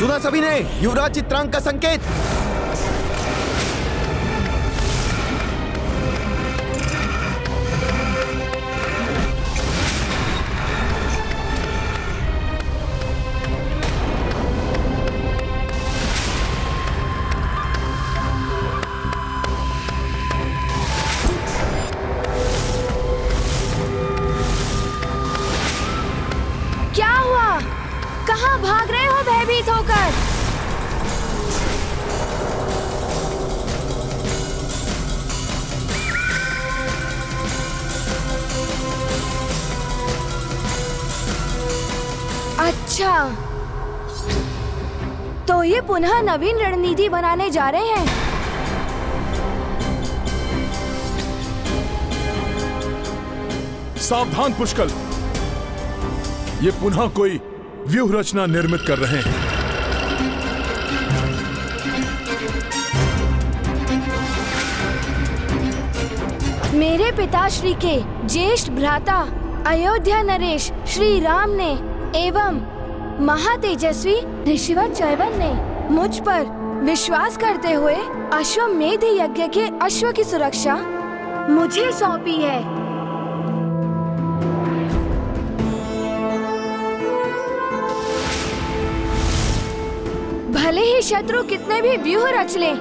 सुना सभी ने, युवराज चित्रांग का संकेत। क्या हुआ? कहाँ भाग रहे हो भयभीत होकर? अच्छा, तो ये पुनः नवीन रणनीति बनाने जा रहे हैं। सावधान पुष्कल, ये पुनः कोई व्यूह रचना निर्मित कर रहे हैं। मेरे पिताश्री के ज्येष्ठ भ्राता अयोध्या नरेश श्री राम ने एवं महातेजस्वी ऋषिवर चैवन ने मुझ पर विश्वास करते हुए अश्वमेध यज्ञ के अश्व की सुरक्षा मुझे सौंपी है। भले ही शत्रु कितने भी व्यूह रच लें,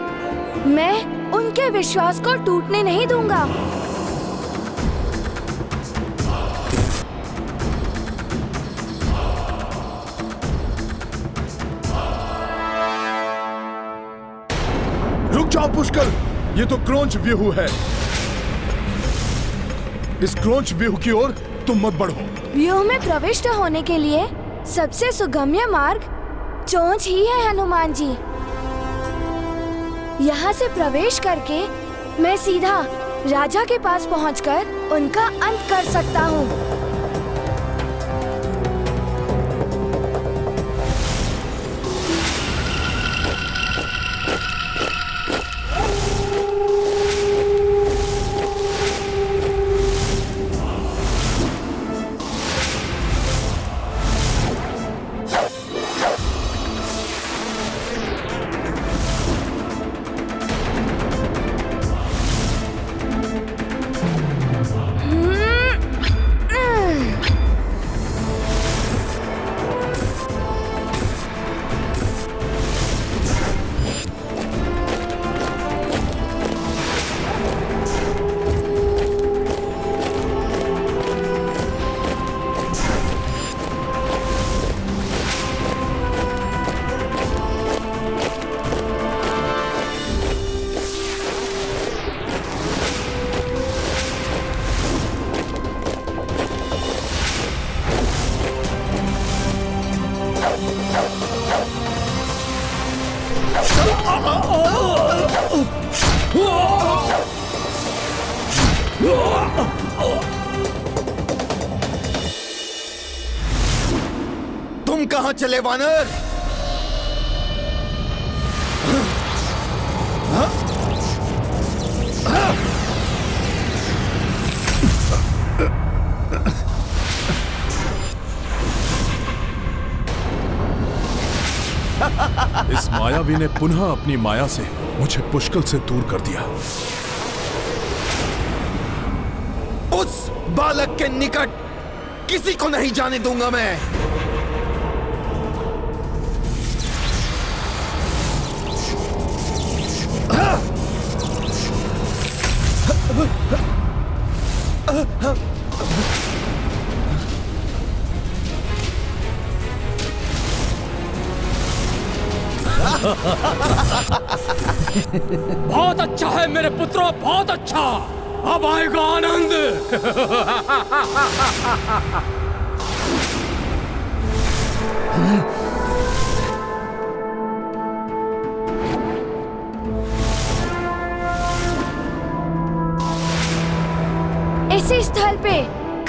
मैं उनके विश्वास को टूटने नहीं दूंगा। रुक जाओ पुष्कल, ये तो क्रोंच व्यूह है। इस क्रोंच व्यूह की ओर तुम मत बढ़ो। व्यूह में प्रविष्ट होने के लिए सबसे सुगम्य मार्ग चोंच ही है हनुमान जी। यहाँ से प्रवेश करके मैं सीधा राजा के पास पहुँचकर उनका अंत कर सकता हूँ। तुम कहां चले वानर? इस मायावी ने पुनः अपनी माया से मुझे पुष्कल से दूर कर दिया। उस बालक के निकट किसी को नहीं जाने दूंगा मैं। बहुत अच्छा है मेरे पुत्रों, बहुत अच्छा। अब आएगा आनंद। इसी स्थल पे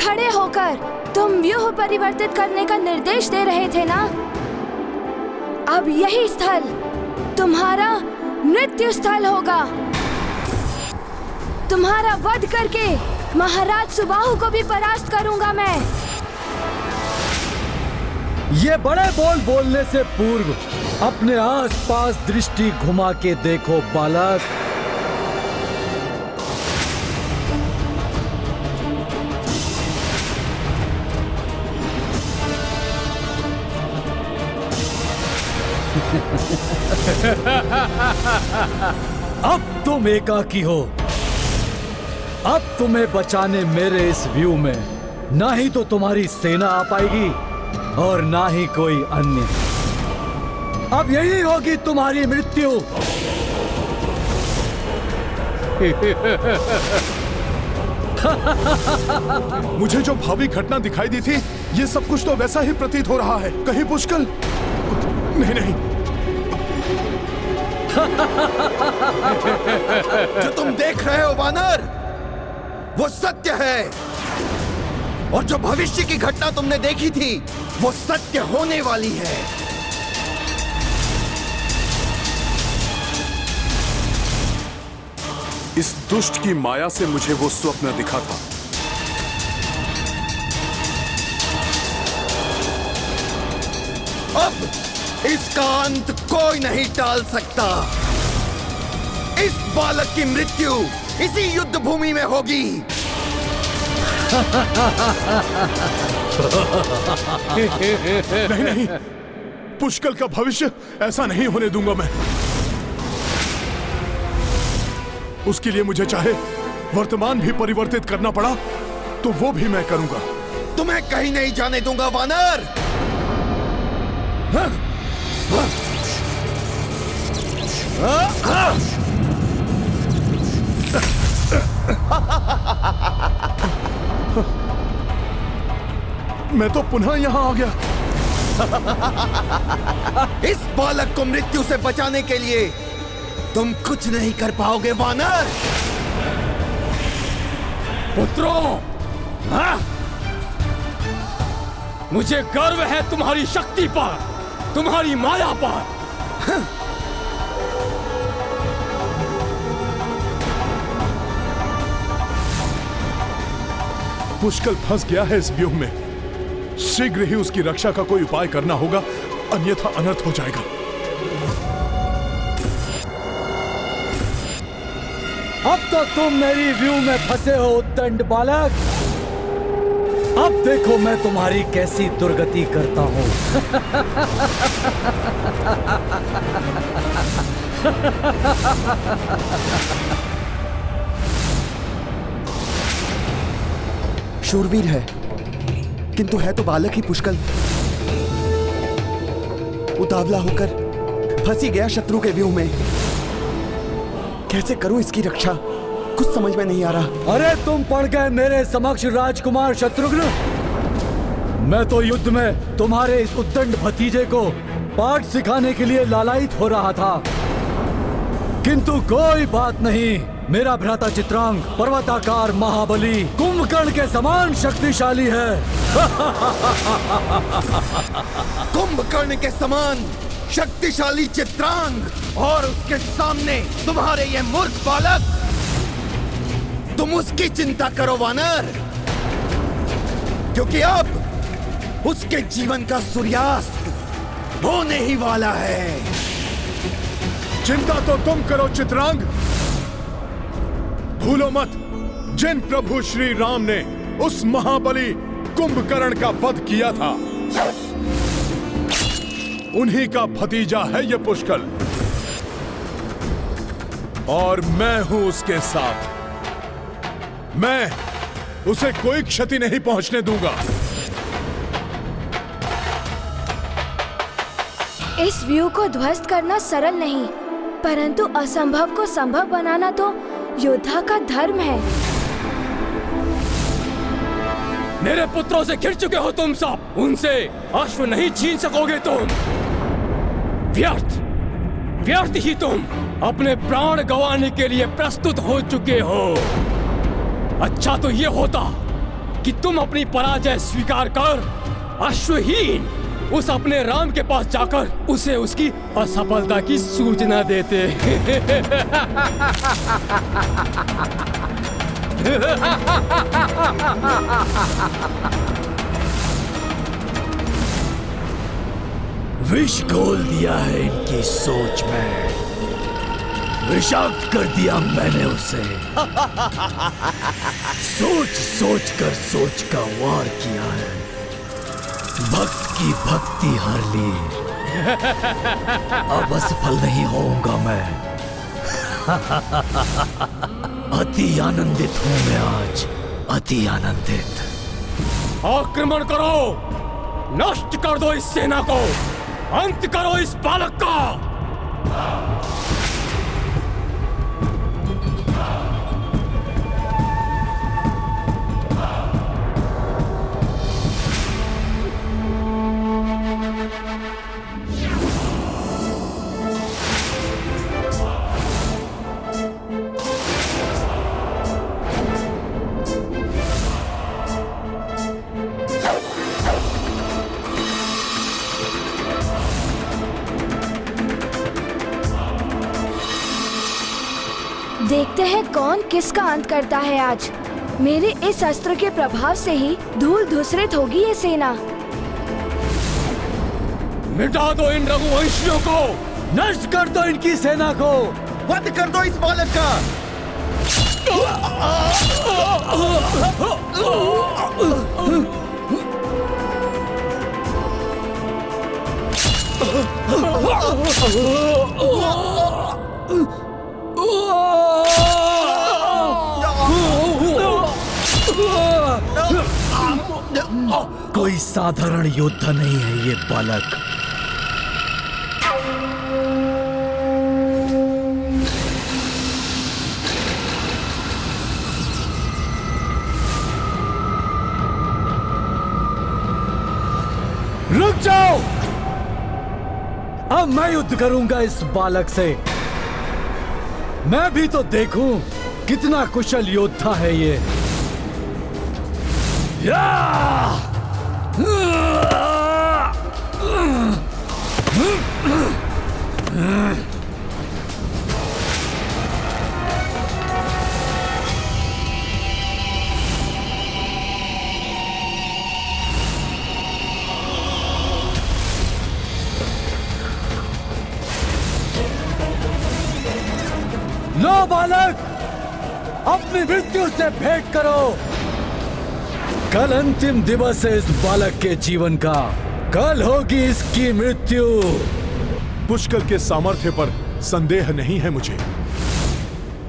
खड़े होकर तुम व्यूह परिवर्तित करने का निर्देश दे रहे थे ना? अब यही स्थल तुम्हारा मृत्यु स्थल होगा। तुम्हारा वध करके महाराज सुबाहु को भी परास्त करूंगा मैं। ये बड़े बोल बोलने से पूर्व अपने आसपास दृष्टि घुमा के देखो बालक। अब तुम एकाकी हो। अब तुम्हें बचाने मेरे इस व्यू में ना ही तो तुम्हारी सेना आ पाएगी और ना ही कोई अन्य। अब यही होगी तुम्हारी मृत्यु। मुझे जो भावी घटना दिखाई दी थी, ये सब कुछ तो वैसा ही प्रतीत हो रहा है। कहीं पुष्कल? नहीं नहीं। जो तुम देख रहे हो वानर, वो सत्य है। और जो भविष्य की घटना तुमने देखी थी, वो सत्य होने वाली है। इस दुष्ट की माया से मुझे वो स्वप्न दिखा था। अब इसका अंत कोई नहीं टाल सकता। इस बालक की मृत्यु इसी युद्ध भूमि में होगी। नहीं नहीं, पुष्कल का भविष्य ऐसा नहीं होने दूंगा मैं। उसके लिए मुझे चाहे वर्तमान भी परिवर्तित करना पड़ा तो वो भी मैं करूंगा। तुम्हें कहीं नहीं जाने दूंगा वानर। हाँ? हाँ? हाँ? मैं तो पुनः यहां आ गया। इस बालक को मृत्यु से बचाने के लिए तुम कुछ नहीं कर पाओगे वानर। पुत्रों, हाँ? मुझे गर्व है तुम्हारी शक्ति पर, तुम्हारी माया पर। हाँ? पुष्कल फंस गया है इस व्यूह में। शीघ्र ही उसकी रक्षा का कोई उपाय करना होगा, अन्यथा अनर्थ हो जाएगा। अब तो तुम मेरी व्यू में फंसे हो उद्दंड बालक। अब देखो मैं तुम्हारी कैसी दुर्गति करता हूं। शूरवीर है, किंतु है तो बालक ही पुष्कल। उतावला होकर फंसी गया शत्रु के व्यूह में। कैसे करूं इसकी रक्षा, कुछ समझ में नहीं आ रहा। अरे तुम पड़ गए मेरे समक्ष राजकुमार शत्रुघ्न। मैं तो युद्ध में तुम्हारे इस उद्दंड भतीजे को पाठ सिखाने के लिए लालायित हो रहा था, किंतु कोई बात नहीं। मेरा भ्राता चित्रांग पर्वताकार महाबली कुंभकर्ण के समान शक्तिशाली है। कुंभकर्ण के समान शक्तिशाली चित्रांग और उसके सामने तुम्हारे ये मूर्ख बालक। तुम उसकी चिंता करो वानर, क्योंकि अब उसके जीवन का सूर्यास्त होने ही वाला है। चिंता तो तुम करो चित्रांग। भूलो मत, जिन प्रभु श्री राम ने उस महाबली कुंभकर्ण का वध किया था, उन्हीं का भतीजा है ये पुष्कल। और मैं हूं उसके साथ। मैं उसे कोई क्षति नहीं पहुंचने दूंगा। इस व्यू को ध्वस्त करना सरल नहीं, परंतु असंभव को संभव बनाना तो योद्धा का धर्म है। मेरे पुत्रों से घिर चुके हो तुम सब, उनसे अश्व नहीं छीन सकोगे तुम। व्यर्थ ही तुम अपने प्राण गंवाने के लिए प्रस्तुत हो चुके हो। अच्छा तो ये होता कि तुम अपनी पराजय स्वीकार कर अश्वहीन उस अपने राम के पास जाकर उसे उसकी असफलता की सूचना देते। विष घोल दिया है इनकी सोच में, विषाक्त कर दिया मैंने उसे। सोच सोच कर सोच का वार किया है, भक्त की भक्ति हर ली। अब असफल नहीं होऊंगा मैं। अति आनंदित हूं मैं आज, अति आनंदित। आक्रमण करो, नष्ट कर दो इस सेना को, अंत करो इस बालक का। देखते हैं कौन किसका अंत करता है आज। मेरे इस अस्त्र के प्रभाव से ही धूल धूसरित होगी ये सेना। मिटा दो इन रघुवंशियों को, नष्ट कर दो इनकी सेना को, वध कर दो इस बालक का। कोई साधारण योद्धा नहीं है ये बालक। रुक जाओ, अब मैं युद्ध करूंगा इस बालक से। मैं भी तो देखूं कितना कुशल योद्धा है ये। लो बालक, अपनी मृत्यु से भेंट करो। कल अंतिम दिवस है इस बालक के जीवन का, कल होगी इसकी मृत्यु। पुष्कर के सामर्थ्य पर संदेह नहीं है मुझे।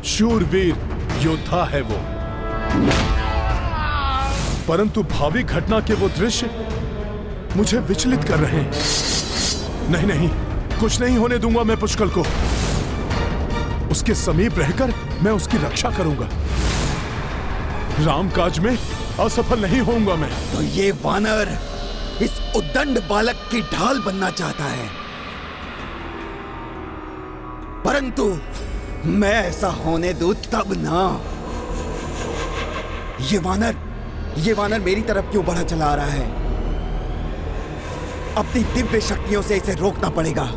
शूरवीर योद्धा है वो, परंतु भावी घटना के वो दृश्य मुझे विचलित कर रहे हैं। नहीं नहीं, कुछ नहीं होने दूंगा मैं पुष्कर को। उसके समीप रहकर मैं उसकी रक्षा करूंगा। रामकाज में असफल नहीं होऊंगा मैं। तो ये वानर इस उद्दंड बालक की ढाल बनना चाहता है, परंतु मैं ऐसा होने दूं तब ना। ये वानर मेरी तरफ क्यों बढ़ा चला आ रहा है? अपनी दिव्य शक्तियों से इसे रोकना पड़ेगा।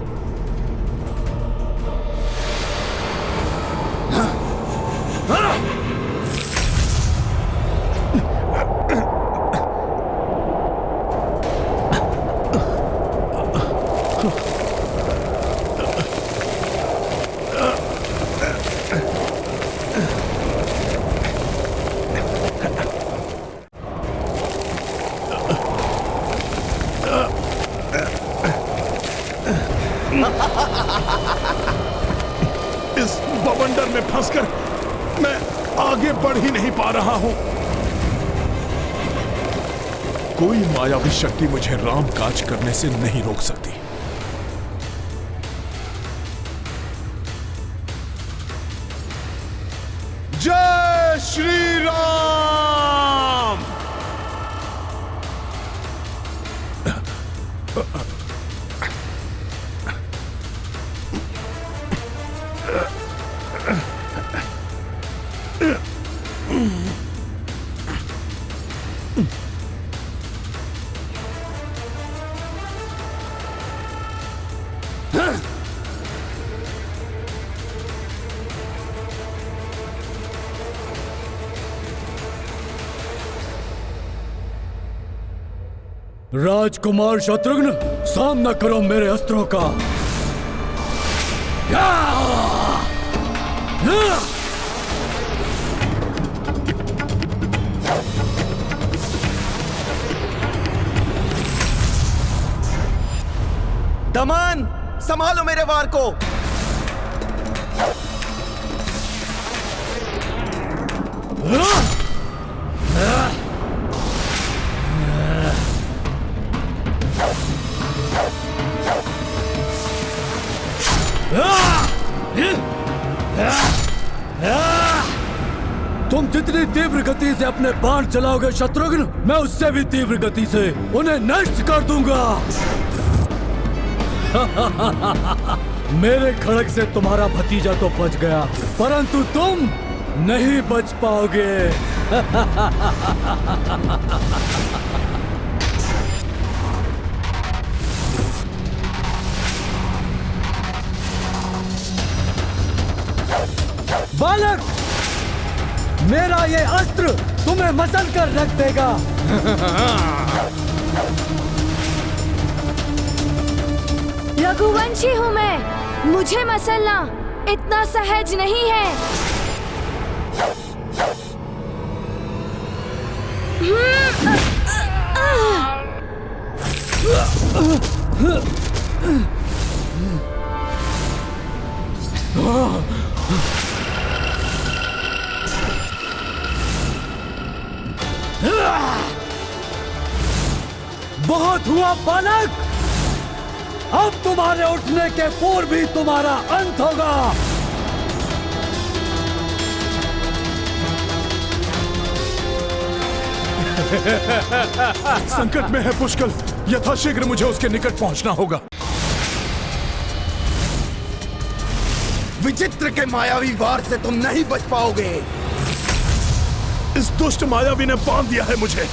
इस बवंडर में फंसकर मैं आगे बढ़ ही नहीं पा रहा हूं। कोई मायावी शक्ति मुझे राम काज करने से नहीं रोक सकती। जय श्री राम। राजकुमार शत्रुघ्न, सामना करो मेरे अस्त्रों का। दमन, संभालो मेरे वार को। तुम जितनी तीव्र गति से अपने बाण चलाओगे शत्रुघ्न, मैं उससे भी तीव्र गति से उन्हें नष्ट कर दूंगा। मेरे खड़ग से तुम्हारा भतीजा तो बच गया, परंतु तुम नहीं बच पाओगे। बालक, मेरा ये अस्त्र तुम्हें मसल कर रख देगा। रघुवंशी हूँ मैं, मुझे मसलना इतना सहज नहीं है। बहुत हुआ बालक, अब तुम्हारे उठने के पूर्व भी तुम्हारा अंत होगा। संकट में है पुष्कल, यथाशीघ्र मुझे उसके निकट पहुंचना होगा। विचित्र के मायावी वार से तुम नहीं बच पाओगे। इस दुष्ट मायावी ने बांध दिया है मुझे।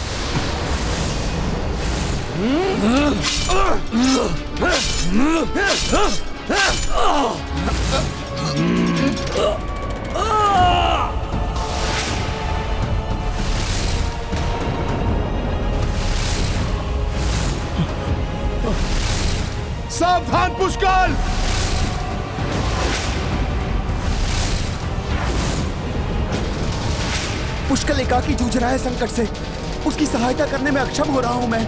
सावधान पुष्कल! पुष्कल एकाकी जूझ रहा है संकट से, उसकी सहायता करने में अक्षम हो रहा हूं मैं।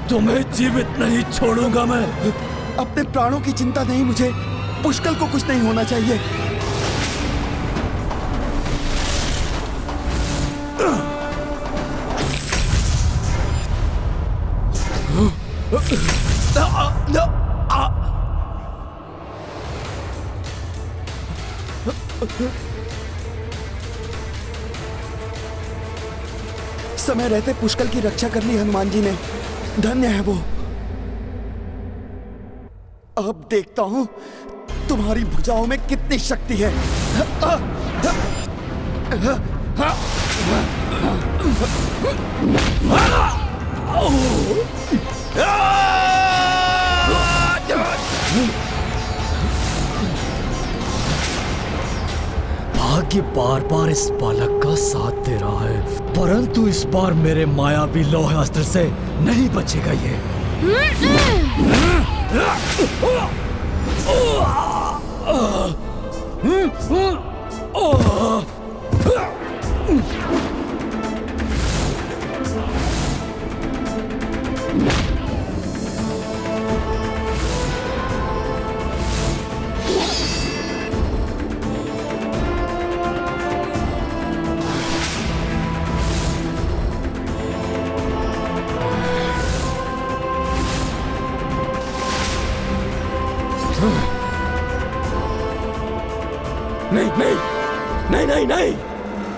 तुम्हें जीवित नहीं छोड़ूंगा मैं। अपने प्राणों की चिंता नहीं मुझे, पुष्कल को कुछ नहीं होना चाहिए। समय रहते पुष्कल की रक्षा कर ली हनुमान जी ने, धन्य है वो। अब देखता हूं तुम्हारी भुजाओं में कितनी शक्ति है। भाग्य बार बार इस बालक का साथ दे रहा है, परंतु इस बार मेरे मायावी लौह अस्त्र से नहीं बचेगा ये। नहीं नहीं नहीं नहीं नहीं,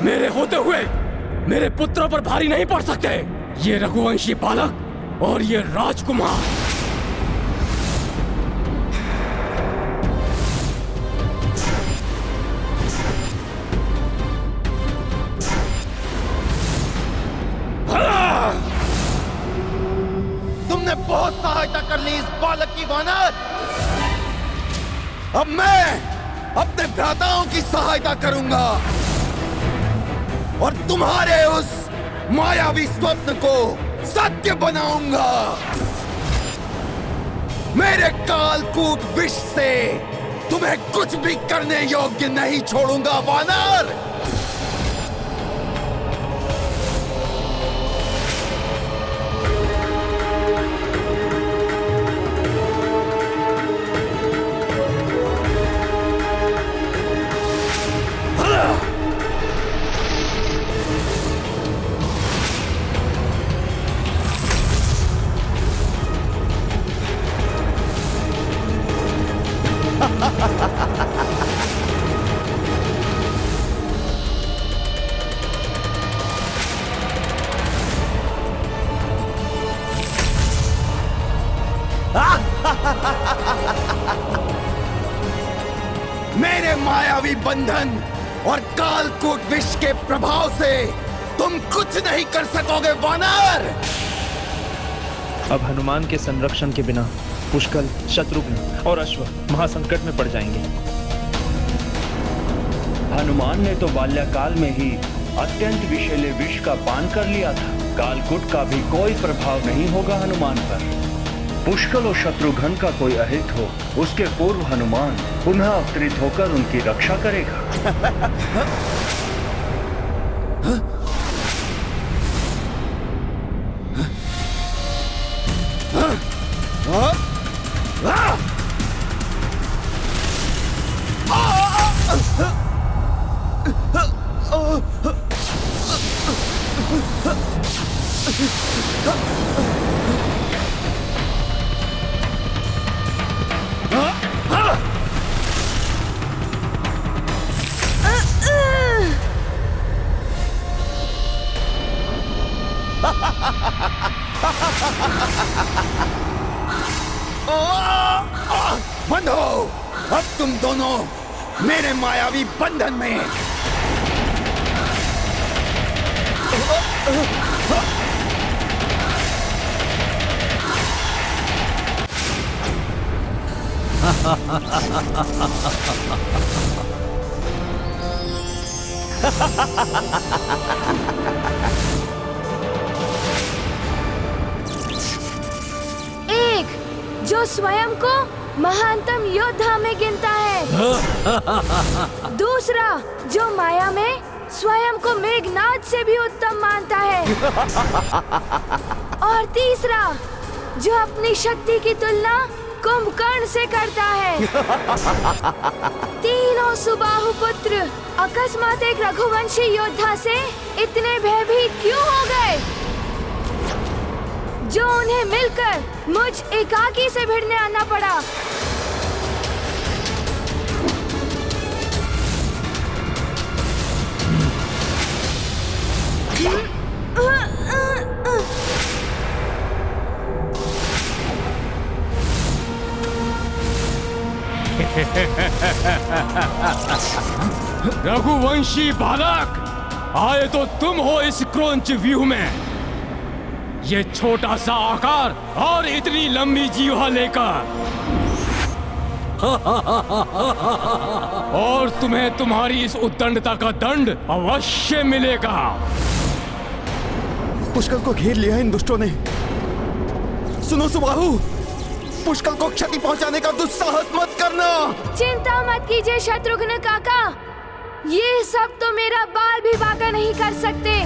मेरे होते हुए मेरे पुत्रों पर भारी नहीं पड़ सकते। ये रघुवंशी बालक और ये राजकुमार। तुमने बहुत सहायता कर ली इस बालक की वानर। अब मैं अपने भ्राताओं की सहायता करूंगा और तुम्हारे उस मायावी स्वप्न को सत्य बनाऊंगा। मेरे कालकूट विष से तुम्हें कुछ भी करने योग्य नहीं छोड़ूंगा वानर। मेरे मायावी बंधन और कालकूट विष के प्रभाव से तुम कुछ नहीं कर सकोगे वानर। अब हनुमान के संरक्षण के बिना पुष्कल, शत्रुघ्न और अश्व महासंकट में पड़ जाएंगे। हनुमान ने तो बाल्यकाल में ही अत्यंत विषैले विष का पान कर लिया था। कालकूट का भी कोई प्रभाव नहीं होगा हनुमान पर। पुष्कल और शत्रुघ्न का कोई अहित हो, उसके पूर्व हनुमान पुनः अवतरित होकर उनकी रक्षा करेगा। बंद हो, अब तुम दोनों मेरे मायावी बंधन में। एक जो स्वयं को महानतम योद्धा में गिनता है, दूसरा जो माया में स्वयं को मेघनाद से भी उत्तम मानता है, और तीसरा जो अपनी शक्ति की तुलना कुंभकर्ण से करता है। तीनों सुबाहु पुत्र अकस्मात एक रघुवंशी योद्धा से इतने भयभीत क्यों हो गए, जो उन्हें मिलकर मुझ एकाकी से भिड़ने आना पड़ा। रघुवंशी बालक, आए तो तुम हो इस क्रौंच व्यूह में। ये छोटा सा आकार और इतनी लंबी जीवा लेकर, और तुम्हें तुम्हारी इस उद्दंडता का दंड अवश्य मिलेगा। पुष्कल को घेर लिया इन दुष्टों ने। सुनो सुबाहु, पुष्कल को क्षति पहुंचाने का दुस्साहस मत करना। चिंता मत कीजिए शत्रुघ्न काका, ये सब तो मेरा बाल भी बांका नहीं कर सकते।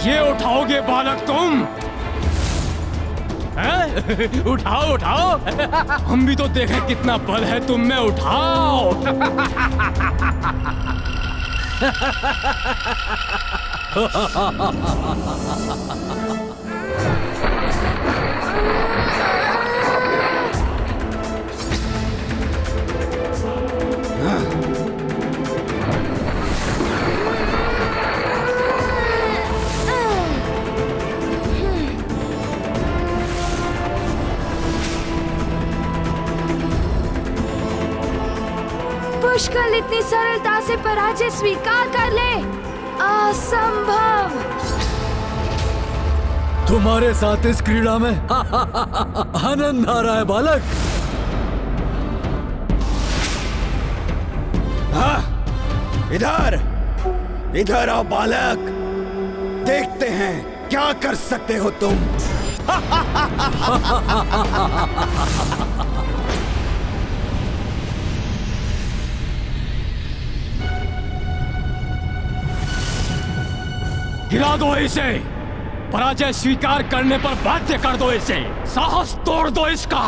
ये उठाओगे बालक तुम? हैं? उठाओ उठाओ, हम भी तो देखें कितना बल है तुम में, उठाओ। पुष्कल इतनी सरलता से पराजय स्वीकार कर ले? असंभव। तुम्हारे साथ इस क्रीड़ा में आनंद आ रहा है बालक। इधर इधर आओ बालक, देखते हैं क्या कर सकते हो तुम। गिरा दो इसे, पराजय स्वीकार करने पर बाध्य कर दो इसे, साहस तोड़ दो इसका।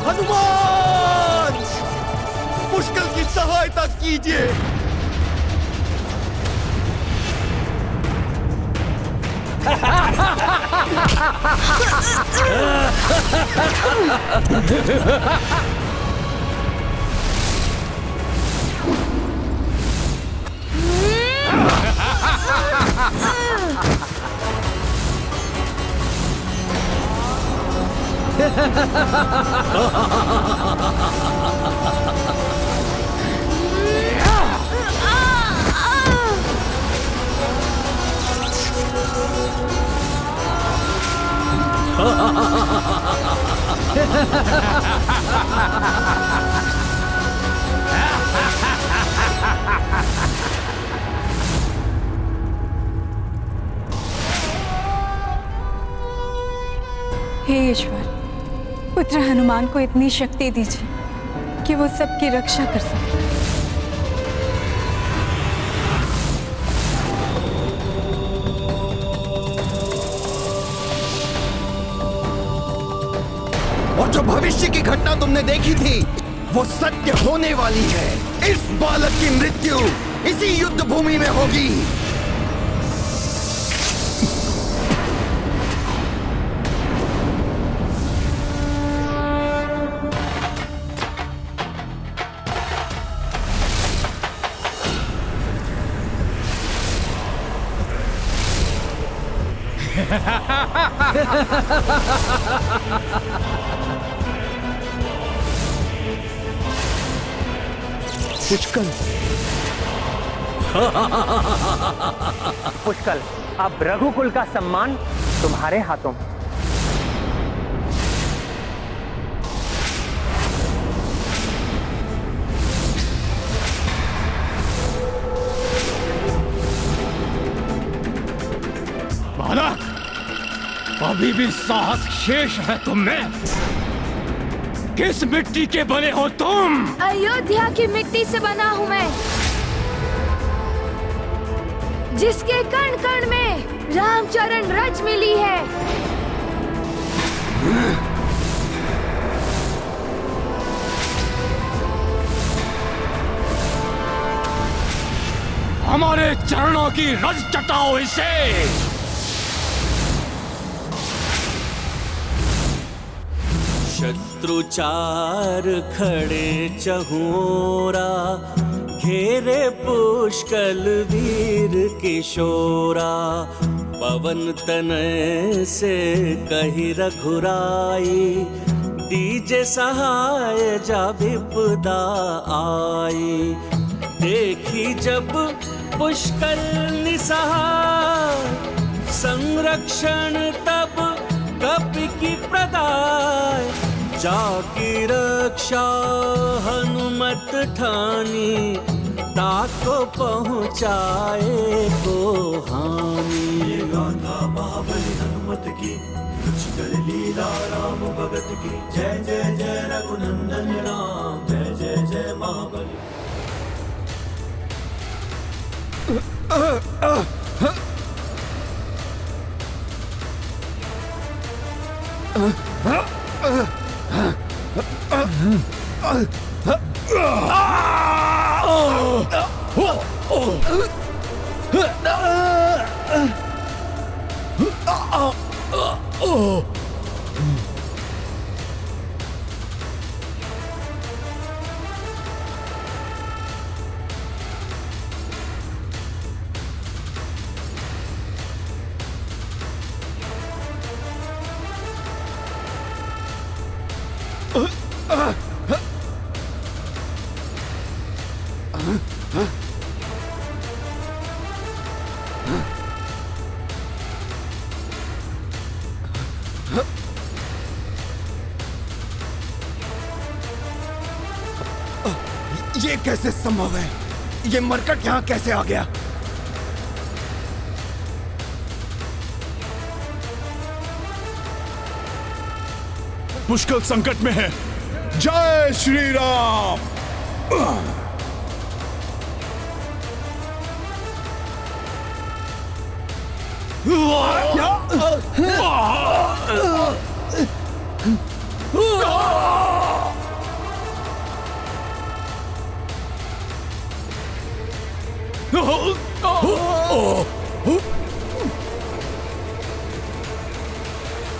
हनुमान, पुष्कल की सहायता कीजिए। हे ईश्वर, पुत्र हनुमान को इतनी शक्ति दीजिए कि वो सबकी रक्षा कर सके। और जो भविष्य की घटना तुमने देखी थी वो सत्य होने वाली है। इस बालक की मृत्यु इसी युद्ध भूमि में होगी। पुष्कल, अब रघुकुल का सम्मान तुम्हारे हाथों में। बालक, अभी भी साहस शेष है तुम में? किस मिट्टी के बने हो तुम? अयोध्या की मिट्टी से बना हूँ मैं, जिसके कण कण में रामचरण रज मिली है। हम हमारे चरणों की रज चटाओ इसे। शत्रु चार खड़े चहुरा, घेरे पुष्कल वीर किशोरा। पवन तनय से कही रघुराई, दीजे सहाय जा विपदा आई। देखी जब पुष्कल निसहाय, संरक्षण तब कपि की प्रदाय। जाकी रक्षा हनुमत ठानी, ताको पहुँचाए को हानि। गाथा महाबली हनुमत की, कुछ कर लीला राम भगत की। जय जय जय रघुनंदन राम, जय जय जय महाबली। ये कैसे संभव है? ये मरकट यहाँ कैसे आ गया? पुष्कल संकट में है। जय श्री राम।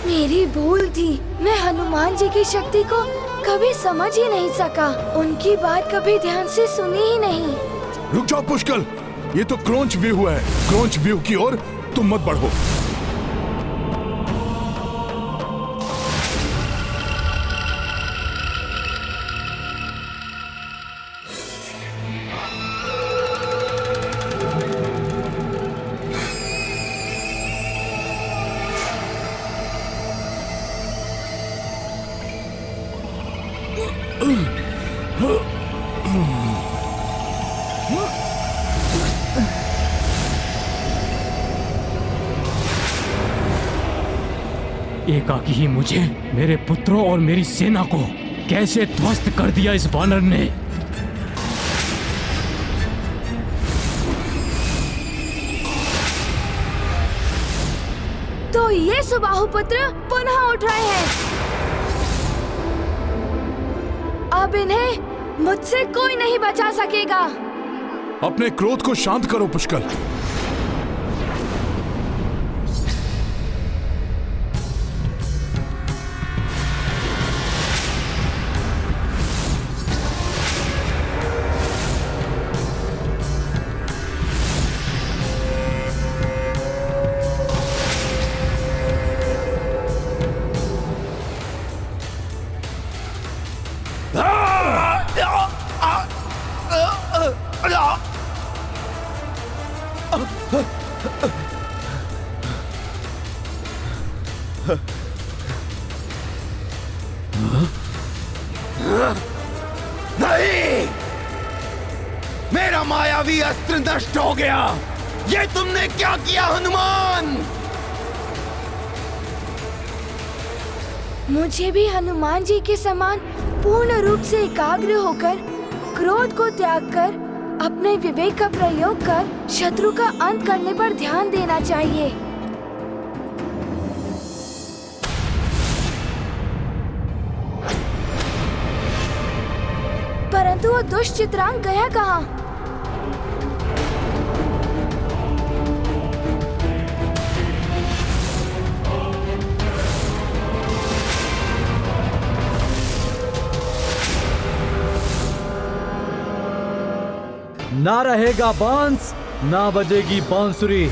मेरी भूल थी। मैं हनुमान जी की शक्ति को कभी समझ ही नहीं सका। उनकी बात कभी ध्यान से सुनी ही नहीं। रुक जाओ पुष्कल, ये तो क्रोंच व्यू है। क्रोंच व्यू की ओर तुम मत बढ़ो। एकाकी ही मुझे, मेरे पुत्रों और मेरी सेना को कैसे ध्वस्त कर दिया इस वानर ने। तो ये सुबाहु पुत्र पुनः उठ रहे हैं। अब इन्हें मुझसे कोई नहीं बचा सकेगा। अपने क्रोध को शांत करो पुष्कल। नहीं, मेरा मायावी अस्त्र नष्ट हो गया। ये तुमने क्या किया हनुमान? मुझे भी हनुमान जी के समान पूर्ण रूप से एकाग्र होकर, क्रोध को त्याग कर, अपने विवेक का प्रयोग कर शत्रु का अंत करने पर ध्यान देना चाहिए। परंतु वो दुष्ट चित्रांग गया कहाँ? ना रहेगा बांस, ना बजेगी बांसुरी।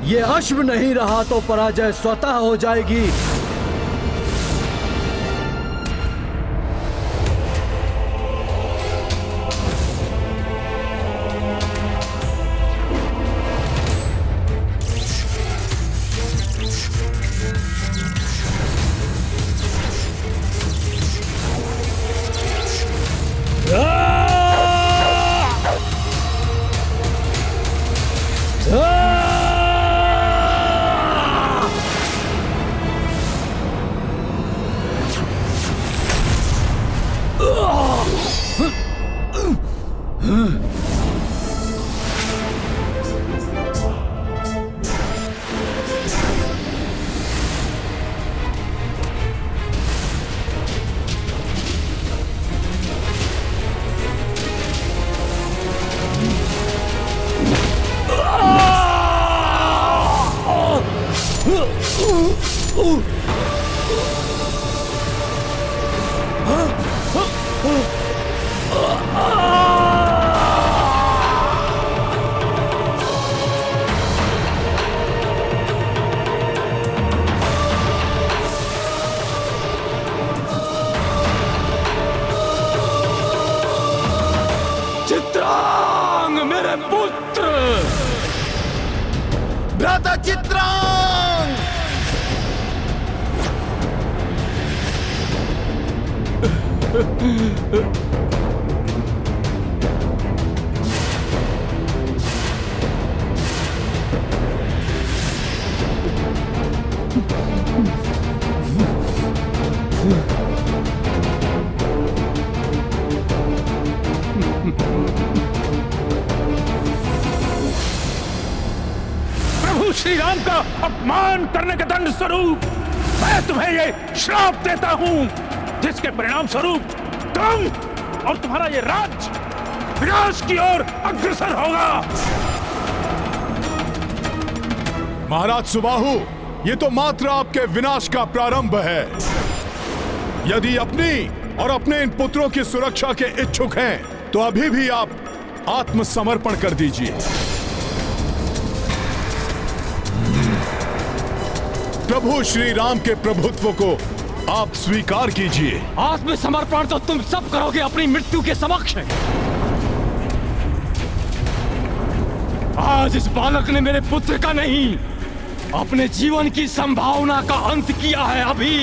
ये अश्व नहीं रहा तो पराजय स्वतः हो जाएगी। चित्रांग मेरे पुत्र, भ्राता चित्रांग! प्रभु श्री राम का अपमान करने के दंड स्वरूप मैं तुम्हें ये श्राप देता हूं, जिसके परिणाम स्वरूप तुम और तुम्हारा ये राज्य विनाश की ओर अग्रसर होगा। महाराज सुबाहु, ये तो मात्र आपके विनाश का प्रारंभ है। यदि अपनी और अपने इन पुत्रों की सुरक्षा के इच्छुक हैं, तो अभी भी आप आत्मसमर्पण कर दीजिए। प्रभु श्री राम के प्रभुत्व को आप स्वीकार कीजिए। आत्मसमर्पण तो तुम सब करोगे अपनी मृत्यु के समक्ष। आज इस बालक ने मेरे पुत्र का नहीं, अपने जीवन की संभावना का अंत किया है। अभी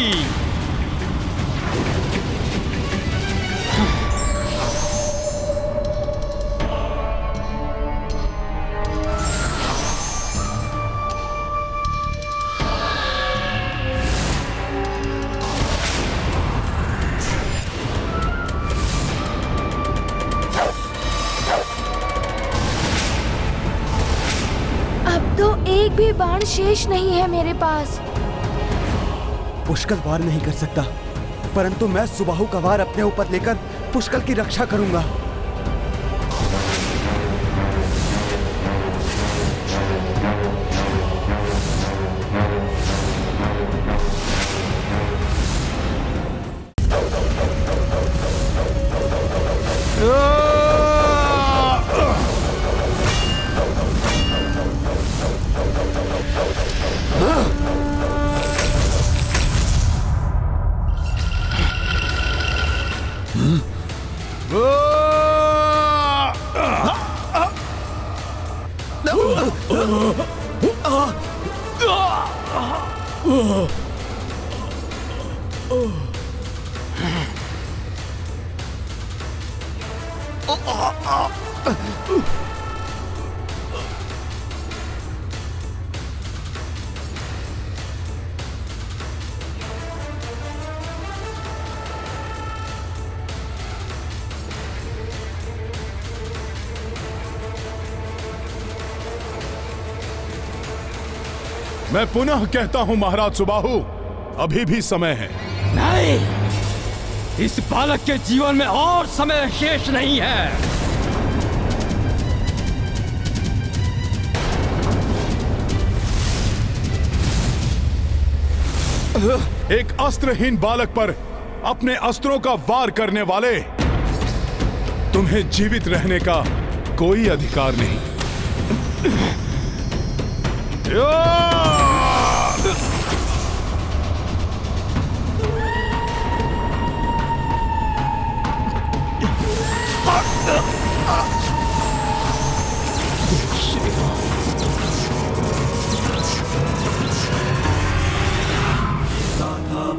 तो एक भी बाण शेष नहीं है मेरे पास। पुष्कल वार नहीं कर सकता, परंतु मैं सुबाहु का वार अपने ऊपर लेकर पुष्कल की रक्षा करूंगा। मैं पुनः कहता हूं महाराज सुबाहु, अभी भी समय है। नहीं, इस बालक के जीवन में और समय शेष नहीं है। एक अस्त्रहीन बालक पर अपने अस्त्रों का वार करने वाले तुम्हें जीवित रहने का कोई अधिकार नहीं।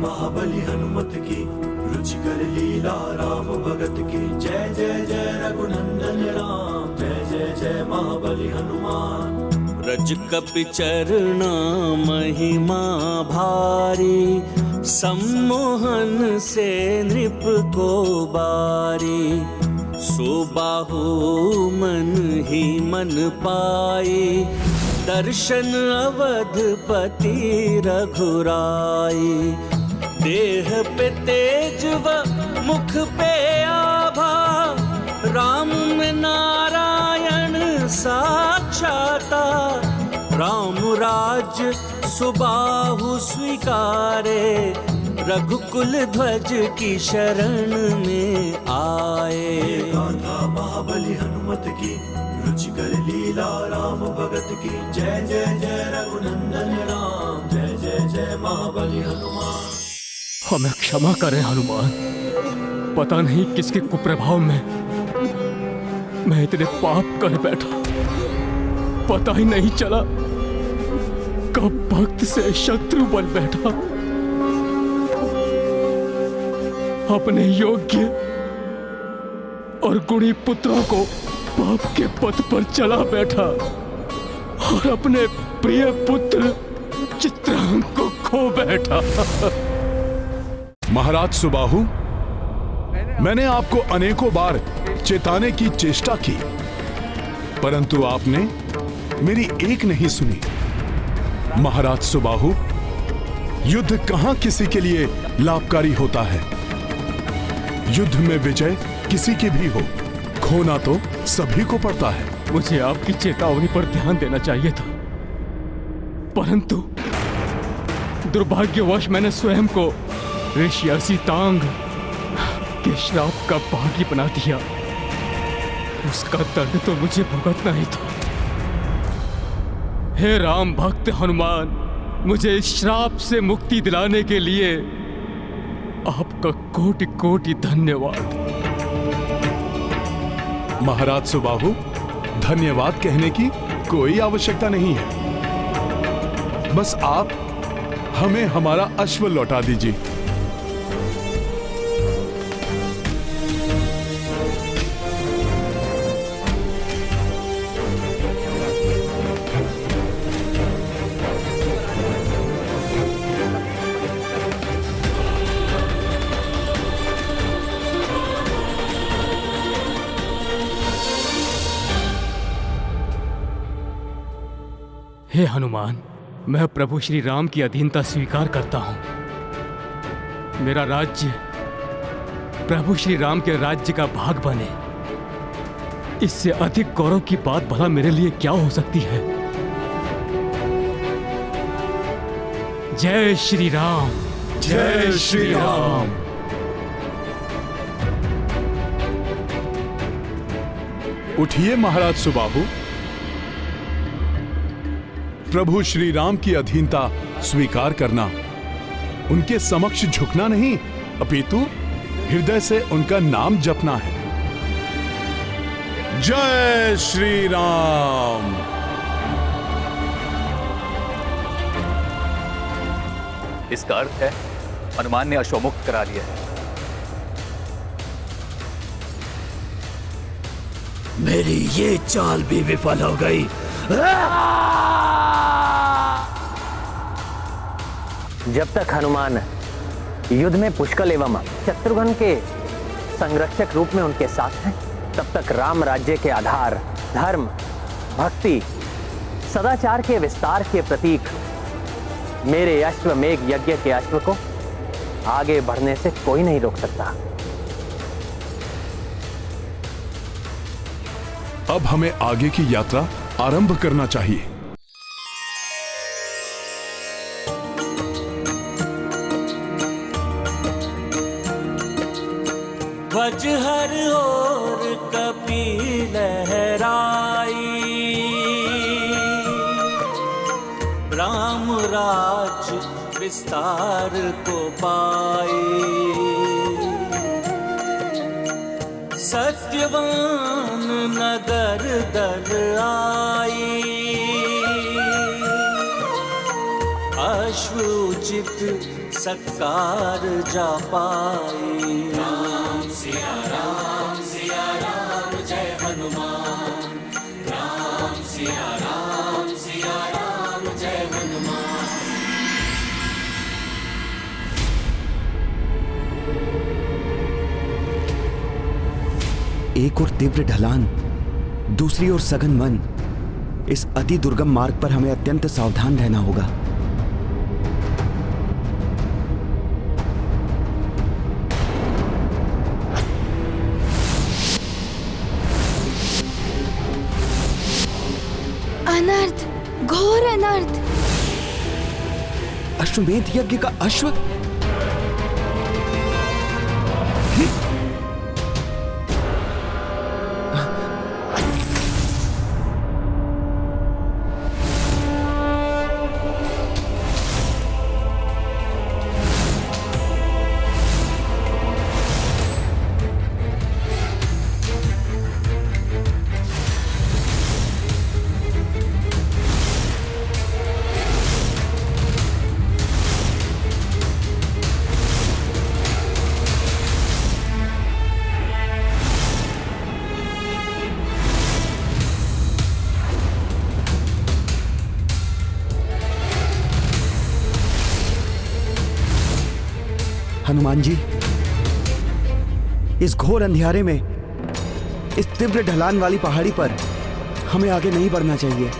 महाबली हनुमत की रुचिकर लीला राम भगत की जय जय जय रघुनंदन राम जय जय जय महाबली हनुमान। ब्रज कपि चरना महिमा भारी सम्मोहन से नृप को बारी। सुबाहु मन ही मन पाई दर्शन अवधपति रघुराई। देह पे तेज व मुख पे आभा राम में नारायण साक्षाता। राम राज्य सुबाहु स्वीकारे रघुकुल ध्वज की शरण में आए। गाथा महाबली हनुमत की रुचिकर लीला राम भगत की जय जय जय रघुनंदन राम जय जय जय महाबली हनुमान। हमें क्षमा करें हनुमान, पता नहीं किसके कुप्रभाव में मैं इतने पाप कर बैठा। पता ही नहीं चला कब भक्त से शत्रु बन बैठा। अपने योग्य और गुणी पुत्रों को पाप के पथ पर चला बैठा और अपने प्रिय पुत्र चित्रांग को खो बैठा। महाराज सुबाहु, मैंने आपको अनेकों बार चेताने की चेष्टा की, परंतु आपने मेरी एक नहीं सुनी। महाराज सुबाहु, युद्ध कहां किसी के लिए लाभकारी होता है। युद्ध में विजय किसी की भी हो, खोना तो सभी को पड़ता है। मुझे आपकी चेतावनी पर ध्यान देना चाहिए था, परंतु दुर्भाग्यवश मैंने स्वयं को ऋषि असितांग के श्राप का भागी बना दिया। उसका दंड तो मुझे भुगतना ही था। हे राम भक्त हनुमान, मुझे इस श्राप से मुक्ति दिलाने के लिए आपका कोटि कोटि धन्यवाद। महाराज सुबाहु, धन्यवाद कहने की कोई आवश्यकता नहीं है। बस आप हमें हमारा अश्व लौटा दीजिए। हे हनुमान, मैं प्रभु श्री राम की अधीनता स्वीकार करता हूं। मेरा राज्य प्रभु श्री राम के राज्य का भाग बने, इससे अधिक गौरव की बात भला मेरे लिए क्या हो सकती है। जय श्री राम, जय श्री राम। उठिए महाराज सुबाहु, प्रभु श्री राम की अधीनता स्वीकार करना, उनके समक्ष झुकना नहीं, अपितु हृदय से उनका नाम जपना है। जय श्री राम। इसका अर्थ है हनुमान ने अश्वमुक्त करा लिया है। मेरी ये चाल भी विफल हो गई। जब तक हनुमान युद्ध में पुष्कल एवं शत्रुघ्न के संरक्षक रूप में उनके साथ हैं, तब तक राम राज्य के आधार, धर्म, भक्ति, सदाचार के विस्तार के प्रतीक मेरे अश्वमेघ यज्ञ के अश्व को आगे बढ़ने से कोई नहीं रोक सकता। अब हमें आगे की यात्रा आरंभ करना चाहिए। ध्वज हर ओर राम राज विस्तार को पाए। सत्यवान नगर दर आई, अश्वउचित सत्कार जा पाए। राम सिया राम जय हनुमान। राम सिया राम जय हनुमान। एक और तीव्र ढलान, दूसरी ओर सघन वन। इस अति दुर्गम मार्ग पर हमें अत्यंत सावधान रहना होगा। अनर्थ, घोर अनर्थ। अश्वमेध यज्ञ का अश्व? हनुमान जी, इस घोर अंधियारे में, इस तीव्र ढलान वाली पहाड़ी पर हमें आगे नहीं बढ़ना चाहिए।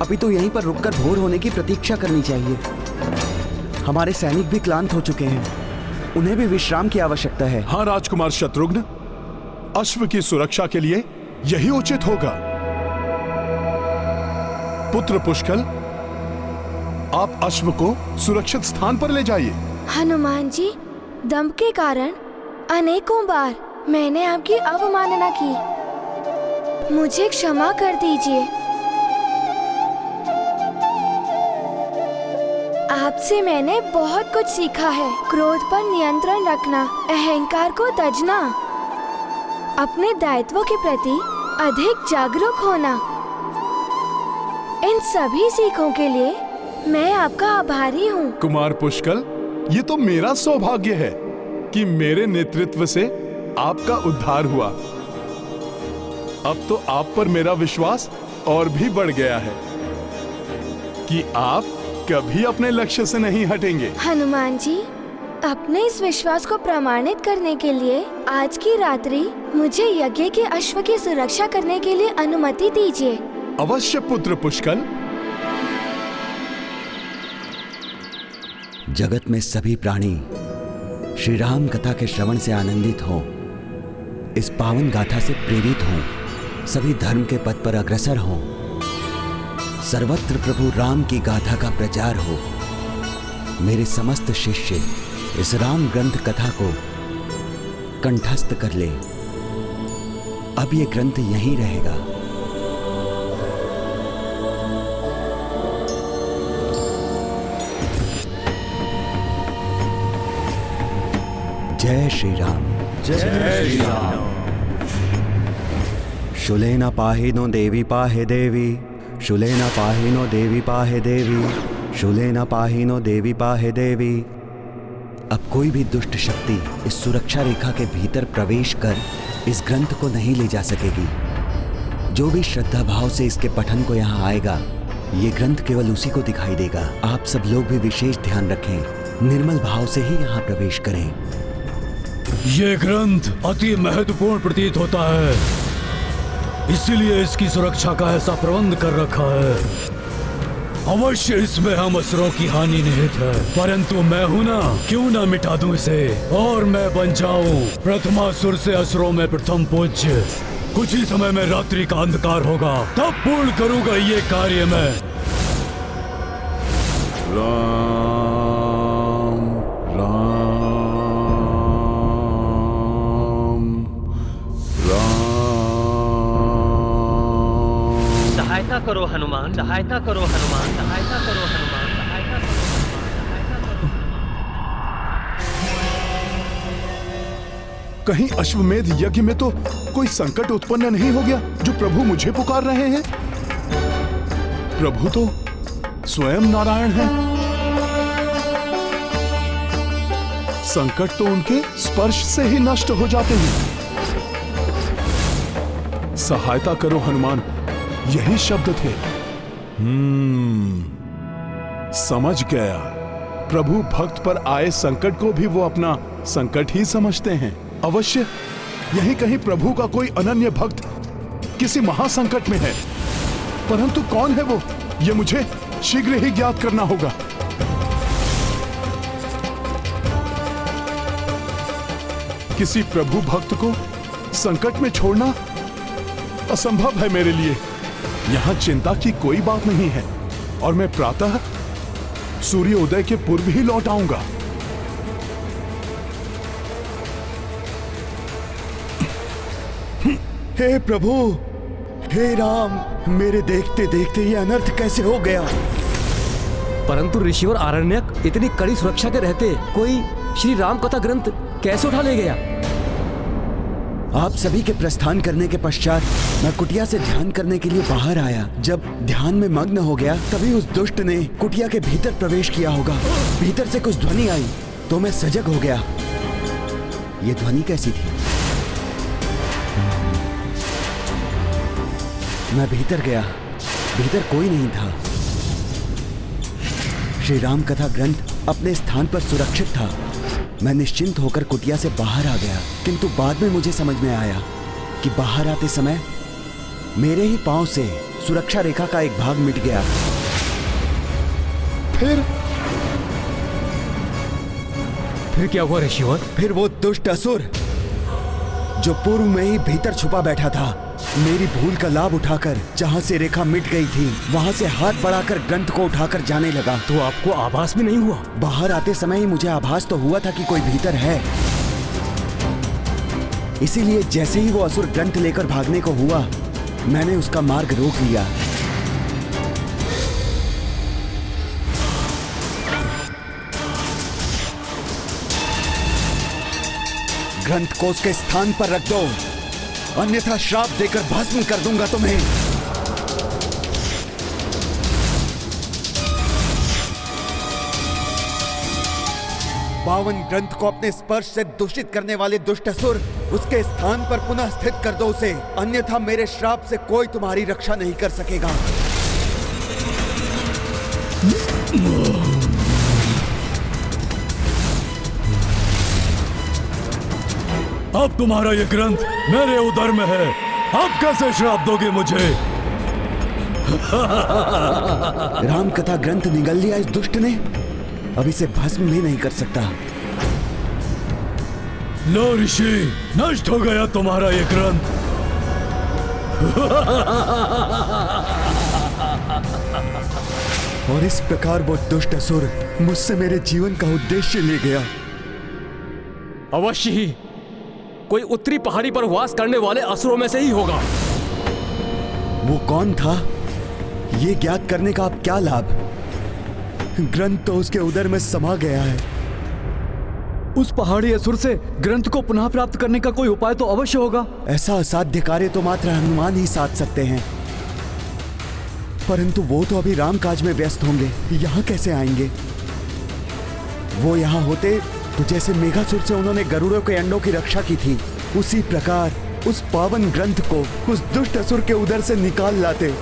अभी तो यहीं पर रुककर भोर होने की प्रतीक्षा करनी चाहिए। हमारे सैनिक भी क्लांत हो चुके हैं, उन्हें भी विश्राम की आवश्यकता है। हाँ राजकुमार शत्रुघ्न, अश्व की सुरक्षा के लिए यही उचित होगा। पुत्र पुष्कल, आप अश्व को सुरक्षित स्थान पर ले जाइए। हनुमान जी, दंभ के कारण अनेकों बार मैंने आपकी अवमानना की, मुझे क्षमा कर दीजिए। आपसे मैंने बहुत कुछ सीखा है। क्रोध पर नियंत्रण रखना, अहंकार को तजना, अपने दायित्वों के प्रति अधिक जागरूक होना। इन सभी सीखों के लिए मैं आपका आभारी हूँ। कुमार पुष्कल, ये तो मेरा सौभाग्य है कि मेरे नेतृत्व से आपका उद्धार हुआ। अब तो आप पर मेरा विश्वास और भी बढ़ गया है कि आप कभी अपने लक्ष्य से नहीं हटेंगे। हनुमान जी, अपने इस विश्वास को प्रमाणित करने के लिए आज की रात्रि मुझे यज्ञ के अश्व की सुरक्षा करने के लिए अनुमति दीजिए। अवश्य पुत्र पुष्कल। जगत में सभी प्राणी श्री राम कथा के श्रवण से आनंदित हों, इस पावन गाथा से प्रेरित हों, सभी धर्म के पथ पर अग्रसर हों, सर्वत्र प्रभु राम की गाथा का प्रचार हो। मेरे समस्त शिष्य इस राम ग्रंथ कथा को कंठस्थ कर ले। अब ये ग्रंथ यहीं रहेगा। जय श्री राम। जय श्री राम। शूलेन पाहिनो देवी पाहे देवी, शूलेन पाहिनो देवी पाहे देवी, शूलेन पाहिनो देवी पाहे देवी। अब कोई भी दुष्ट शक्ति इस सुरक्षा रेखा के भीतर प्रवेश कर इस ग्रंथ को नहीं ले जा सकेगी। जो भी श्रद्धा भाव से इसके पठन को यहाँ आएगा, ये ग्रंथ केवल उसी को दिखाई देगा। आप सब लोग भी विशेष ध्यान रखें, निर्मल भाव से ही यहाँ प्रवेश करें। ये ग्रंथ अति महत्वपूर्ण प्रतीत होता है, इसीलिए इसकी सुरक्षा का ऐसा प्रबंध कर रखा है। अवश्य इसमें हम असुरों की हानि निहित है, परंतु मैं हूं ना, क्यों ना मिटा दूं इसे और मैं बन जाऊं प्रथमासुर से असुरों में प्रथम पूज्य। कुछ ही समय में रात्रि का अंधकार होगा, तब पूर्ण करूंगा ये कार्य मैं। करो हनुमान, सहायता करो हनुमान, सहायता करो हनुमान, सहायता करो। कहीं अश्वमेध यज्ञ में तो कोई संकट उत्पन्न नहीं हो गया जो प्रभु मुझे पुकार रहे हैं? प्रभु तो स्वयं नारायण हैं। संकट तो उनके स्पर्श से ही नष्ट हो जाते हैं। सहायता करो हनुमान, यही शब्द थे। समझ गया। प्रभु भक्त पर आए संकट को भी वो अपना संकट ही समझते हैं। अवश्य यहीं कहीं प्रभु का कोई अनन्य भक्त किसी महासंकट में है, परंतु कौन है वो, ये मुझे शीघ्र ही ज्ञात करना होगा। किसी प्रभु भक्त को संकट में छोड़ना असंभव है मेरे लिए। यहां चिंता की कोई बात नहीं है और मैं प्रातः सूर्योदय के पूर्व ही लौट आऊंगा। हे प्रभु, हे राम, मेरे देखते देखते ये अनर्थ कैसे हो गया? परंतु ऋषिवर आरण्यक इतनी कड़ी सुरक्षा के रहते कोई श्री राम कथा ग्रंथ कैसे उठा ले गया? आप सभी के प्रस्थान करने के पश्चात मैं कुटिया से ध्यान करने के लिए बाहर आया। जब ध्यान में मग्न हो गया तभी उस दुष्ट ने कुटिया के भीतर प्रवेश किया होगा। भीतर से कुछ ध्वनि आई तो मैं सजग हो गया। ये ध्वनि कैसी थी? मैं भीतर गया, भीतर कोई नहीं था। श्री राम कथा ग्रंथ अपने स्थान पर सुरक्षित था। मैं निश्चिंत होकर कुटिया से बाहर आ गया, किंतु बाद में मुझे समझ में आया कि बाहर आते समय मेरे ही पांव से सुरक्षा रेखा का एक भाग मिट गया। फिर क्या हुआ ऋषिवर? फिर वो दुष्ट असुर जो पूर्व में ही भीतर छुपा बैठा था, मेरी भूल का लाभ उठाकर जहां से रेखा मिट गई थी वहां से हाथ बढ़ाकर ग्रंथ को उठाकर जाने लगा। तो आपको आभास भी नहीं हुआ? बाहर आते समय ही मुझे आभास तो हुआ था कि कोई भीतर है। इसीलिए जैसे ही वो असुर ग्रंथ लेकर भागने को हुआ, मैंने उसका मार्ग रोक लिया। ग्रंथ को उसके स्थान पर रख दो, अन्यथा श्राप देकर भस्म कर दूंगा तुम्हें। पावन ग्रंथ को अपने स्पर्श से दूषित करने वाले दुष्ट असुर, उसके स्थान पर पुनः स्थित कर दो उसे, अन्यथा मेरे श्राप से कोई तुम्हारी रक्षा नहीं कर सकेगा। अब तुम्हारा ये ग्रंथ मेरे उदर में है, अब कैसे श्राप दोगे मुझे? राम कथा ग्रंथ निगल लिया इस दुष्ट ने, अब इसे भस्म भी नहीं कर सकता। लो ऋषि, नष्ट हो गया तुम्हारा ये ग्रंथ। और इस प्रकार वो दुष्ट असुर मुझसे मेरे जीवन का उद्देश्य ले गया। अवश्य ही कोई उत्तरी पहाड़ी पर वास करने वाले असुरों में से ही होगा। वो कौन था, ये ज्ञात करने का अब क्या लाभ? ग्रंथ तो उसके उदर में समा गया है। उस पहाड़ी असुर से ग्रंथ को पुनः प्राप्त करने का कोई उपाय तो अवश्य होगा। ऐसा असाध्य कार्य तो मात्र हनुमान ही साध सकते हैं, परंतु वो तो अभी राम काज में व्यस्त होंगे, यहाँ कैसे आएंगे? वो यहाँ होते तो जैसे मेघासुर से उन्होंने गरुड़ों के अंडों की रक्षा की थी, उसी प्रकार उस पावन ग्रंथ को उस दुष्ट असुर के उदर से निकाल लाते।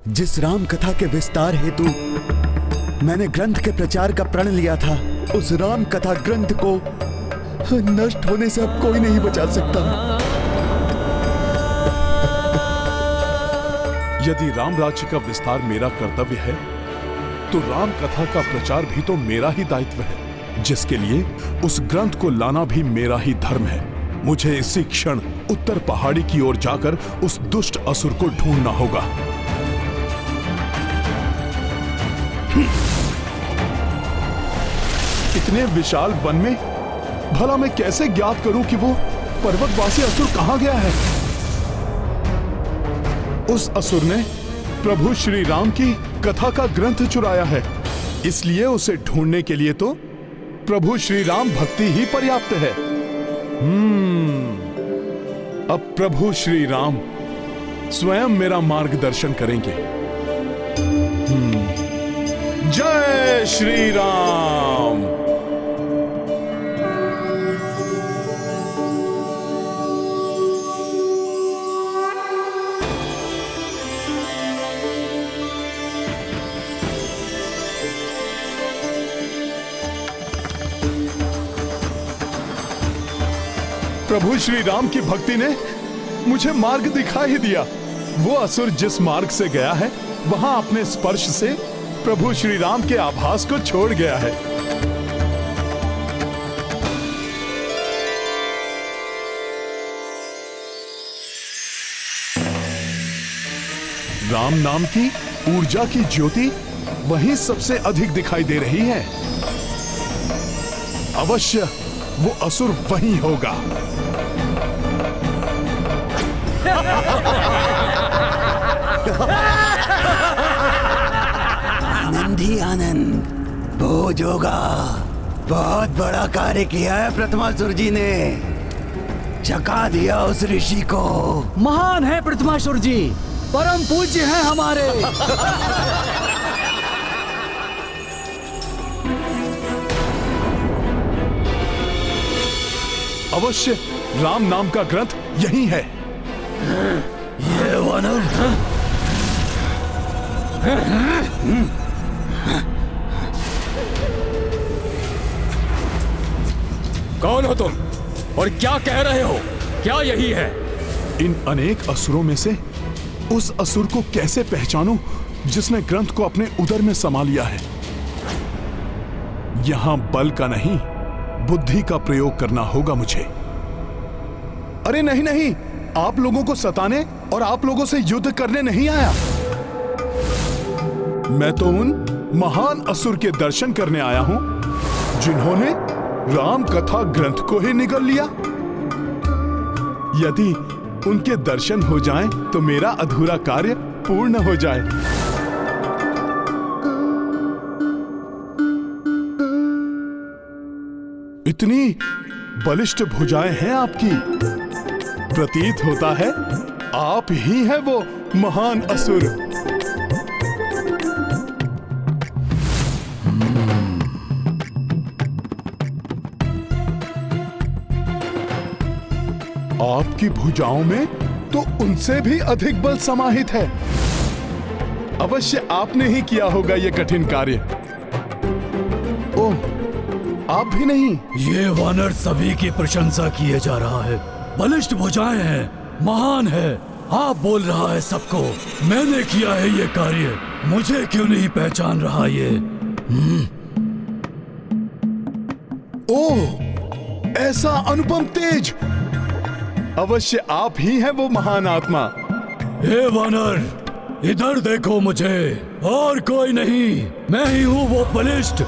जिस राम कथा के विस्तार हेतु मैंने ग्रंथ के प्रचार का प्रण लिया था, उस राम कथा ग्रंथ को नष्ट होने से अब कोई नहीं बचा सकता। यदि राम राज्य का विस्तार मेरा कर्तव्य है, तो राम कथा का प्रचार भी तो मेरा ही दायित्व है, जिसके लिए उस ग्रंथ को लाना भी मेरा ही धर्म है। मुझे इसी क्षण उत्तर पहाड़ी की ओर जाकर उस दुष्ट असुर को ढूंढना होगा। इतने विशाल वन में भला मैं कैसे ज्ञात करूं कि वो पर्वतवासी असुर कहाँ गया है? उस असुर ने प्रभु श्री राम की कथा का ग्रंथ चुराया है, इसलिए उसे ढूंढने के लिए तो प्रभु श्री राम भक्ति ही पर्याप्त है। अब प्रभु श्री राम स्वयं मेरा मार्गदर्शन करेंगे। जय श्री राम। प्रभु श्री राम की भक्ति ने मुझे मार्ग दिखा ही दिया। वो असुर जिस मार्ग से गया है, वहां अपने स्पर्श से प्रभु श्री राम के आभास को छोड़ गया है। राम नाम की ऊर्जा की ज्योति वहीं सबसे अधिक दिखाई दे रही है। अवश्य वो असुर वहीं होगा। आनंद ही आनंद, भोज होगा। बहुत बड़ा कार्य किया है प्रथमासुर जी ने, चका दिया उस ऋषि को। महान है प्रथमासुर जी, परम पूज्य हैं हमारे। अवश्य राम नाम का ग्रंथ यही है। ये वानर कौन हो तुम और क्या कह रहे हो? क्या यही है? इन अनेक असुरों में से उस असुर को कैसे पहचानूं जिसने ग्रंथ को अपने उदर में समा लिया है? यहां बल का नहीं, बुद्धि का प्रयोग करना होगा मुझे। अरे नहीं नहीं, आप लोगों को सताने और आप लोगों से युद्ध करने नहीं आया। मैं तो उन महान असुर के दर्शन करने आया हूं जिन्होंने राम कथा ग्रंथ को ही निगल लिया। यदि उनके दर्शन हो जाएं, तो मेरा अधूरा कार्य पूर्ण हो जाए। इतनी बलिष्ठ भुजाएं हैं आपकी, प्रतीत होता है आप ही हैं वो महान असुर। आपकी भुजाओं में तो उनसे भी अधिक बल समाहित है। अवश्य आपने ही किया होगा ये कठिन कार्य। ओह, आप भी नहीं? ये वानर सभी की प्रशंसा किए जा रहा है। बलिष्ठ भुजाएं हैं, महान है। आप बोल रहा है सबको मैंने किया है ये कार्य, मुझे क्यों नहीं पहचान रहा ये? ओह, ऐसा अनुपम तेज! अवश्य आप ही हैं वो महान आत्मा। हे वानर, इधर देखो मुझे, और कोई नहीं। मैं ही हूँ वो बलिष्ठ,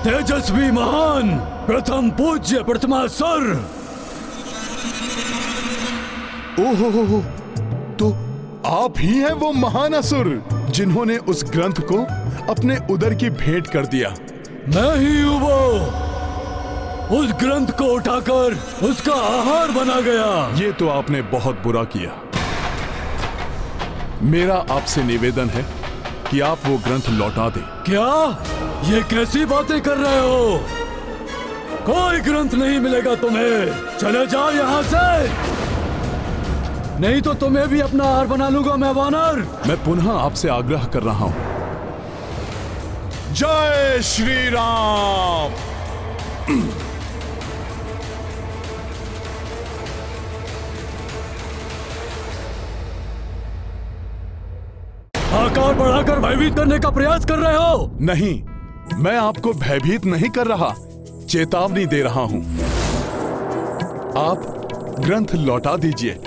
तेजस्वी, महान, प्रथम पूज्य प्रथमासुर। ओहो, तो आप ही हैं वो महान असुर जिन्होंने उस ग्रंथ को अपने उदर की भेंट कर दिया। मैं ही हूँ वो, उस ग्रंथ को उठाकर उसका आहार बना गया। ये तो आपने बहुत बुरा किया। मेरा आपसे निवेदन है कि आप वो ग्रंथ लौटा दें। क्या? ये कैसी बातें कर रहे हो? कोई ग्रंथ नहीं मिलेगा तुम्हें। चले जाओ यहाँ से, नहीं तो तुम्हें भी अपना आहार बना लूंगा मैं वानर। मैं पुनः आपसे आग्रह कर रहा हूं। जय श्री राम। आकार बढ़ाकर भयभीत करने का प्रयास कर रहे हो? नहीं, मैं आपको भयभीत नहीं कर रहा, चेतावनी दे रहा हूं। आप ग्रंथ लौटा दीजिए,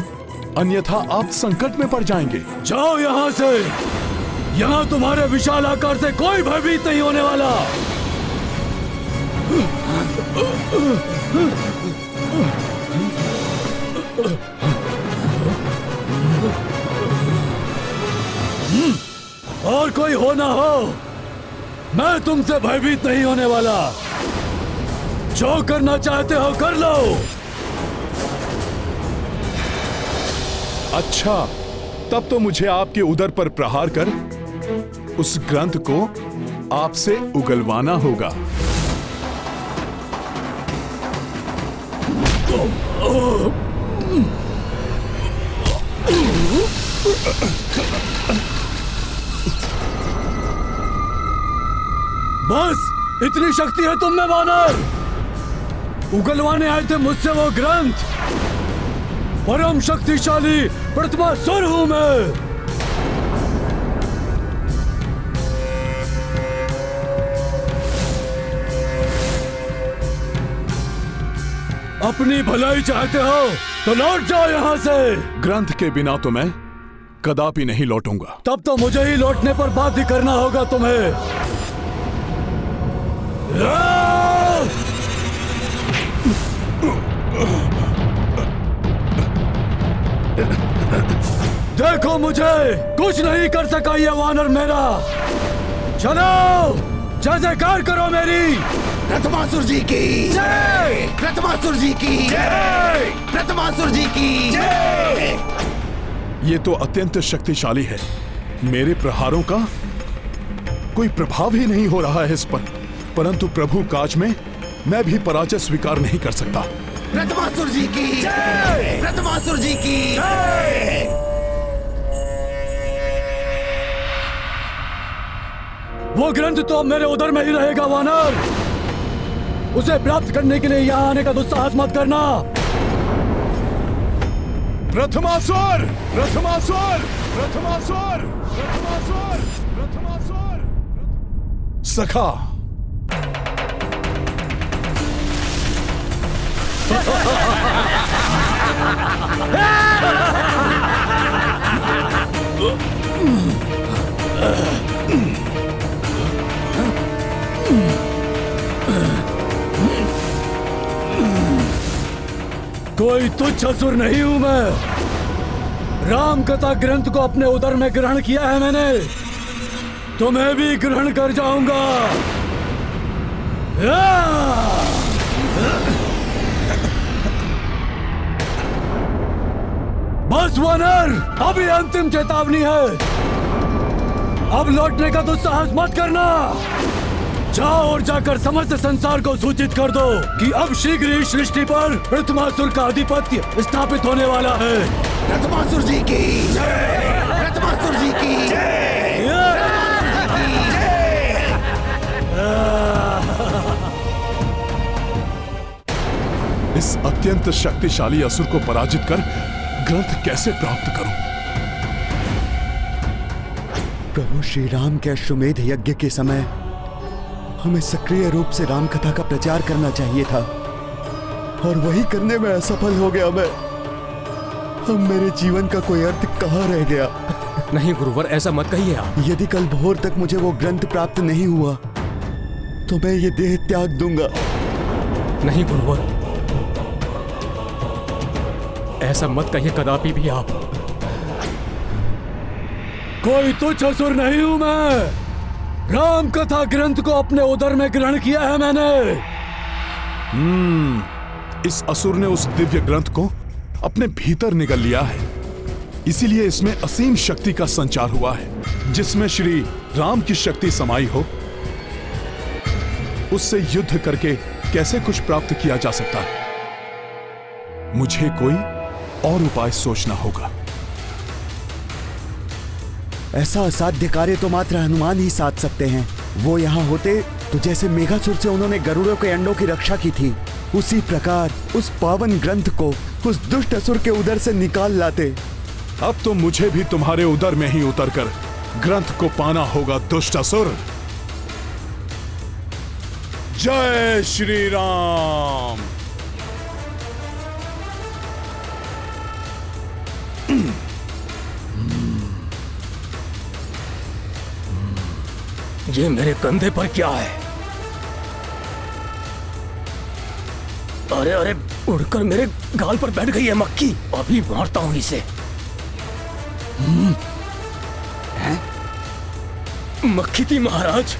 अन्यथा आप संकट में पड़ जाएंगे। जाओ यहाँ से, यहाँ तुम्हारे विशाल आकार से कोई भयभीत नहीं होने वाला। और कोई हो ना हो, मैं तुमसे भयभीत नहीं होने वाला। जो करना चाहते हो कर लो। अच्छा, तब तो मुझे आपके उदर पर प्रहार कर उस ग्रंथ को आपसे उगलवाना होगा। बस इतनी शक्ति है तुम में वानर? उगलवाने आए थे मुझसे वो ग्रंथ? परम शक्तिशाली प्रथमासुर हूं मैं। अपनी भलाई चाहते हो तो लौट जाओ यहाँ से। ग्रंथ के बिना तो मैं कदापि नहीं लौटूंगा। तब तो मुझे ही लौटने पर बाध्य करना होगा तुम्हें। देखो, मुझे कुछ नहीं कर सका ये वानर मेरा। चलो, जय जयकार करो मेरी। प्रथमासुर जी की जय, प्रथमासुर जी की जय, प्रथमासुर जी की जय। ये तो अत्यंत शक्तिशाली है। मेरे प्रहारों का कोई प्रभाव ही नहीं हो रहा है इस पर, परंतु प्रभु काज में मैं भी पराजय स्वीकार नहीं कर सकता। प्रथमासुर जी की जय, प्रथमासुर जी की जय। वो ग्रंथ तो अब मेरे उदर में ही रहेगा वानर। उसे प्राप्त करने के लिए यहाँ आने का दुस्साहस मत करना। प्रथमासुर, प्रथमासुर, प्रथमासुर, प्रथमासुर, प्रथमासुर। सखा, कोई तुच्छ असुर नहीं हूं मैं। राम कथा ग्रंथ को अपने उदर में ग्रहण किया है मैंने। तुम्हें भी ग्रहण कर जाऊंगा। बस वानर, अभी अंतिम चेतावनी है। अब लौटने का दुस्साहस मत करना। जाओ और जाकर समस्त संसार को सूचित कर दो कि अब शीघ्र ही सृष्टि पर प्रथमासुर का आधिपत्य स्थापित होने वाला है। प्रथमासुर जी की जय, प्रथमासुर जी की जय, प्रथमासुर जी की जय। इस अत्यंत शक्तिशाली असुर को पराजित कर ग्रंथ कैसे प्राप्त करूं? प्रभु श्री राम के अश्वमेध यज्ञ के समय हमें सक्रिय रूप से राम कथा का प्रचार करना चाहिए था, और वही करने में असफल हो गया मैं। अब मेरे जीवन का कोई अर्थ कहाँ रह गया? नहीं गुरुवर, ऐसा मत कहिए आप। यदि कल भोर तक मुझे वो ग्रंथ प्राप्त नहीं हुआ तो मैं ये देह त्याग दूंगा। नहीं गुरुवर, ऐसा मत कहिए कदापि भी आप। कोई तुच्छ असुर नहीं हूं मैं। राम कथा ग्रंथ को अपने उदर में ग्रहण किया है मैंने। इस असुर ने उस दिव्य ग्रंथ को अपने भीतर निगल लिया है, इसीलिए इसमें असीम शक्ति का संचार हुआ है। जिसमें श्री राम की शक्ति समाई हो, उससे युद्ध करके कैसे कुछ प्राप्त किया जा सकता है? मुझे कोई और उपाय सोचना होगा। ऐसा असाध्य कार्य तो मात्र हनुमान ही साध सकते हैं। वो यहाँ होते तो जैसे मेघासुर से उन्होंने गरुड़ों के अंडों की रक्षा की थी, उसी प्रकार उस पावन ग्रंथ को उस दुष्ट असुर के उदर से निकाल लाते। अब तो मुझे भी तुम्हारे उदर में ही उतरकर ग्रंथ को पाना होगा दुष्ट असुर। जय श्री राम। ये मेरे कंधे पर क्या है? अरे अरे, उड़कर मेरे गाल पर बैठ गई है मक्खी। अभी मारता हूँ इसे। मक्खी थी महाराज।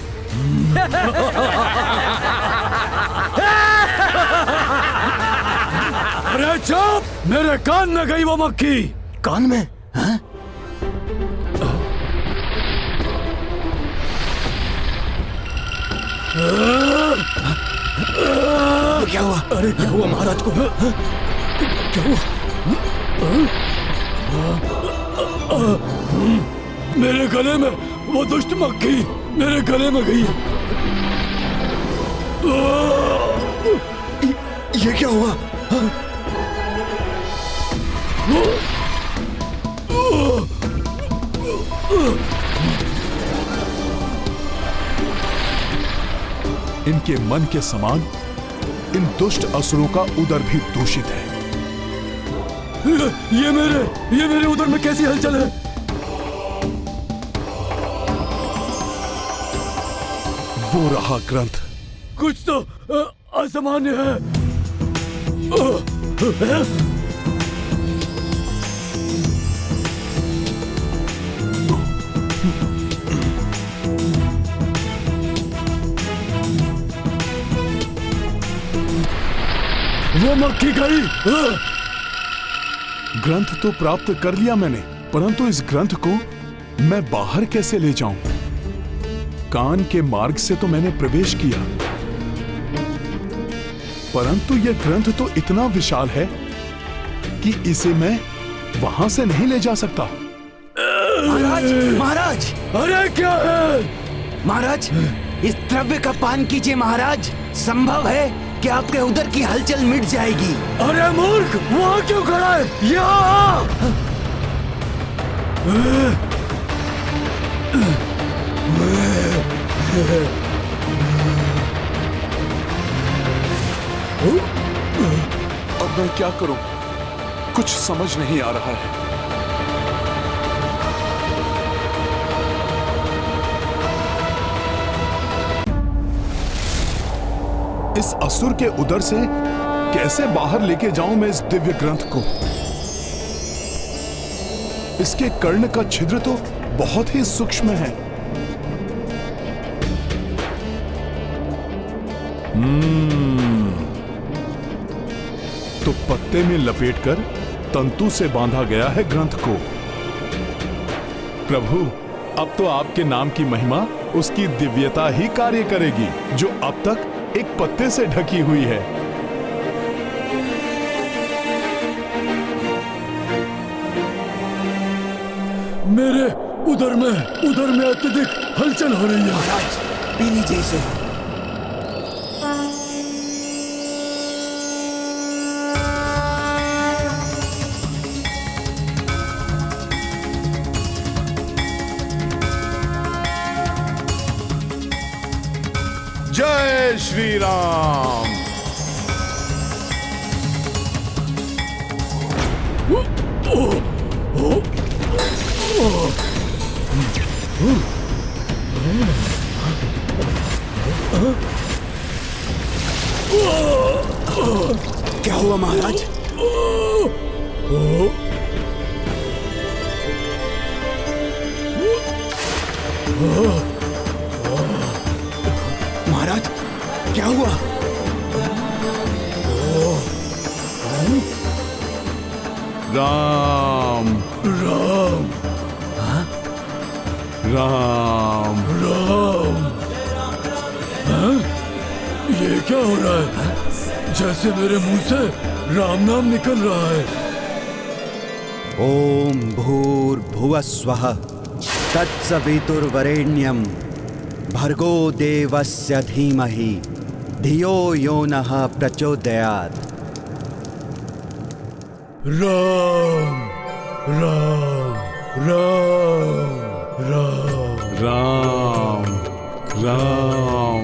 अरे चुप! मेरे कान में गई वो मक्खी। कान में? हैं? क्या हुआ? अरे क्या हुआ महाराज को? क्या हुआ? मेरे गले में वो दुष्ट मक्खी मेरे गले में गई। ये क्या हुआ? इनके मन के समान इन दुष्ट असुरों का उदर भी दूषित है। ये मेरे उदर में कैसी हलचल है? वो रहा ग्रंथ। कुछ तो असामान्य है। वो मक्खी गई। ग्रंथ तो प्राप्त कर लिया मैंने, परंतु इस ग्रंथ को मैं बाहर कैसे ले जाऊं? कान के मार्ग से तो मैंने प्रवेश किया, परंतु यह ग्रंथ तो इतना विशाल है कि इसे मैं वहां से नहीं ले जा सकता। महाराज, महाराज! अरे क्या है? महाराज, इस द्रव्य का पान कीजिए महाराज। संभव है कि आपके उदर की हलचल मिट जाएगी। अरे मूर्ख, वहां क्यों खड़ा है? यहाँ! अब मैं क्या करूं? कुछ समझ नहीं आ रहा है। इस असुर के उदर से कैसे बाहर लेके जाऊं मैं इस दिव्य ग्रंथ को? इसके कर्ण का छिद्र तो बहुत ही सूक्ष्म है। तो पत्ते में लपेटकर तंतु से बांधा गया है ग्रंथ को। प्रभु, अब तो आपके नाम की महिमा, उसकी दिव्यता ही कार्य करेगी, जो अब तक एक पत्ते से ढकी हुई है। मेरे उदर में अत्यधिक हलचल हो रही है। महाराज, पी लीजिए इसे। जय श्री राम। क्या हुआ महाराज? महाराज, क्या हुआ? राम राम राम राम। हाँ? ये क्या हो रहा है? जैसे मेरे मुंह से राम नाम निकल रहा है। ओम भूर्भुवस्वः तत्सवितुर्वरेण्यं भर्गो देवस्य धीमहि धियो यो नः प्रचोदयात्। राम राम राम राम राम राम।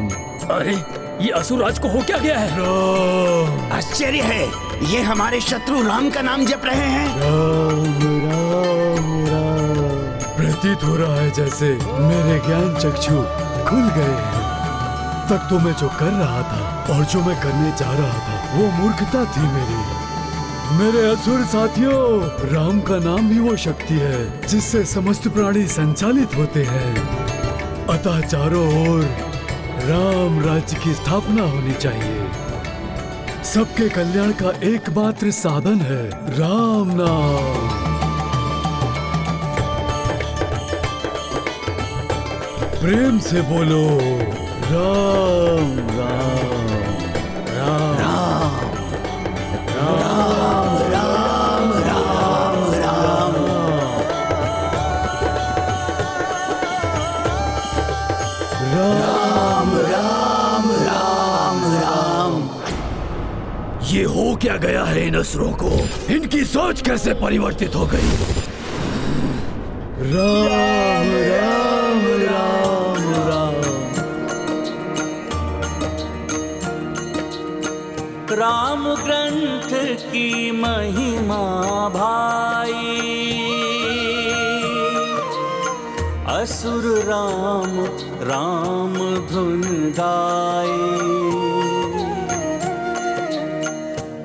अरे ये असुरराज को हो क्या गया है? राम। आश्चर्य है, ये हमारे शत्रु राम का नाम जप रहे हैं। राम राम राम। प्रतीत हो रहा है जैसे मेरे ज्ञान चक्षु खुल गए हैं। अब तक तो मैं जो कर रहा था और जो मैं करने जा रहा था वो मूर्खता थी मेरे असुर साथियों। राम का नाम ही वो शक्ति है जिससे समस्त प्राणी संचालित होते हैं। अतः चारों ओर राम राज्य की स्थापना होनी चाहिए। सबके कल्याण का एकमात्र साधन है राम नाम। प्रेम से बोलो राम राम राम राम राम राम राम राम राम राम राम। ये हो क्या गया है इन असुरों को? इनकी सोच कैसे परिवर्तित हो गई? राम राम राम राम। राम ग्रंथ की महिमा भाई, असुर राम राम धुन गाए।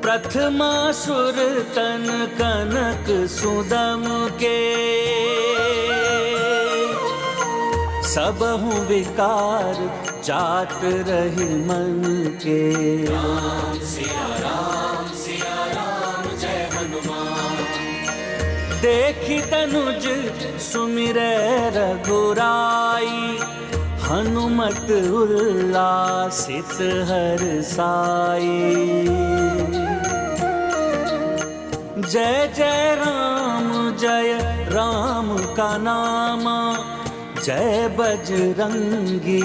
प्रथमासुर तन कनक सुदम के, सबहु विकार जात रही मन के। राम सिया राम जय हनुमान। देखी तनुज सुमिरै रघुराई, हनुमत उल्लासित हर्षाई। जय जय राम का नामा, जय बजरंगी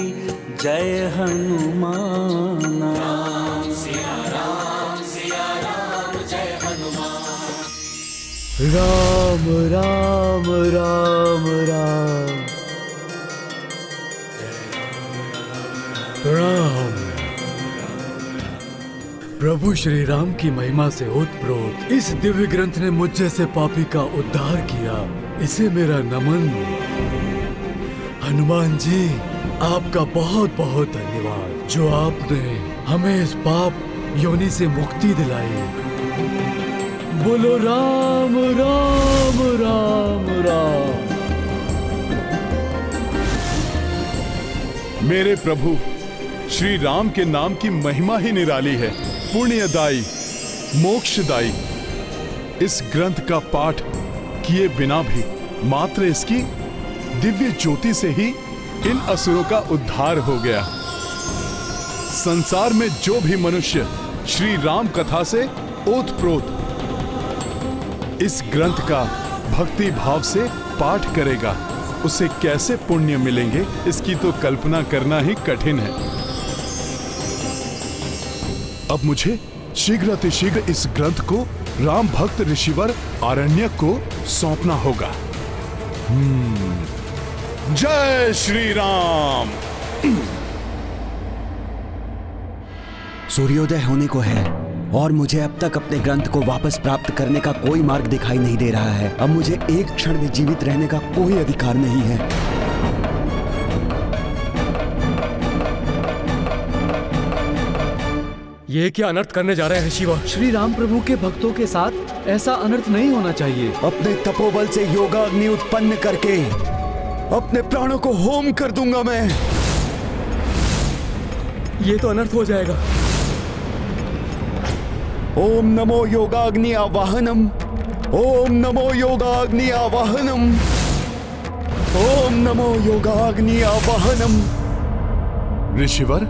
जय हनुमान। राम सिया राम जय हनुमान। राम राम राम राम। राम। प्रभु श्री राम की महिमा से ओतप्रोत इस दिव्य ग्रंथ ने मुझ जैसे पापी का उद्धार किया। इसे मेरा नमन। हनुमान जी, आपका बहुत बहुत धन्यवाद जो आपने हमें इस पाप योनि से मुक्ति दिलाई। बोलो राम राम राम राम। मेरे प्रभु श्री राम के नाम की महिमा ही निराली है, पुण्यदायी, मोक्षदायी। इस ग्रंथ का पाठ किए बिना भी मात्र इसकी दिव्य ज्योति से ही इन असुरों का उद्धार हो गया। संसार में जो भी मनुष्य श्री राम कथा से ओतप्रोत इस ग्रंथ का भक्ति भाव से पाठ करेगा, उसे कैसे पुण्य मिलेंगे इसकी तो कल्पना करना ही कठिन है। अब मुझे शीघ्र इस ग्रंथ को राम भक्त ऋषिवर आरण्यक को सौंपना होगा। जय श्री राम। सूर्योदय होने को है और मुझे अब तक अपने ग्रंथ को वापस प्राप्त करने का कोई मार्ग दिखाई नहीं दे रहा है। अब मुझे एक क्षण भी जीवित रहने का कोई अधिकार नहीं है। ये क्या अनर्थ करने जा रहे हैं ऋषिवर? श्री राम प्रभु के भक्तों के साथ ऐसा अनर्थ नहीं होना चाहिए। अपने तपोबल से योगाग्नि उत्पन्न करके अपने प्राणों को होम कर दूंगा मैं। ये तो अनर्थ हो जाएगा। ओम नमो योगाग्नि आवाहनम। ओम नमो योगाग्नि आवाहनम। ओम नमो योगाग्नि आवाहनम। ऋषिवर,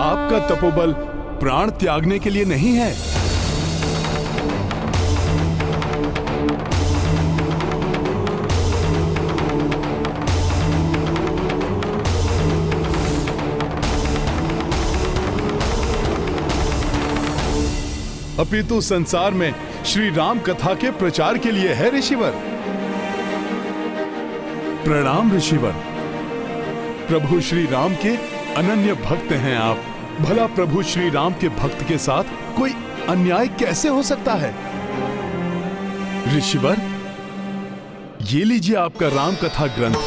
आपका तपोबल प्राण त्यागने के लिए नहीं है। अपितु संसार में श्री राम कथा के प्रचार के लिए है ऋषिवर। प्रणाम ऋषिवर। प्रभु श्री राम के अनन्य भक्त हैं आप। भला प्रभु श्री राम के भक्त के साथ कोई अन्याय कैसे हो सकता है? ऋषिवर, ये लीजिए आपका राम कथा ग्रंथ।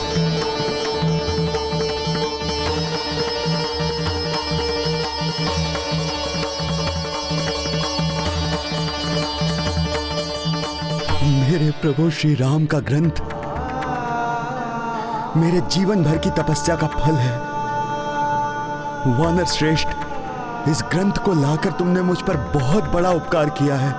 मेरे प्रभु श्री राम का ग्रंथ मेरे जीवन भर की तपस्या का फल है। वानर श्रेष्ठ, इस ग्रंथ को लाकर तुमने मुझ पर बहुत बड़ा उपकार किया है।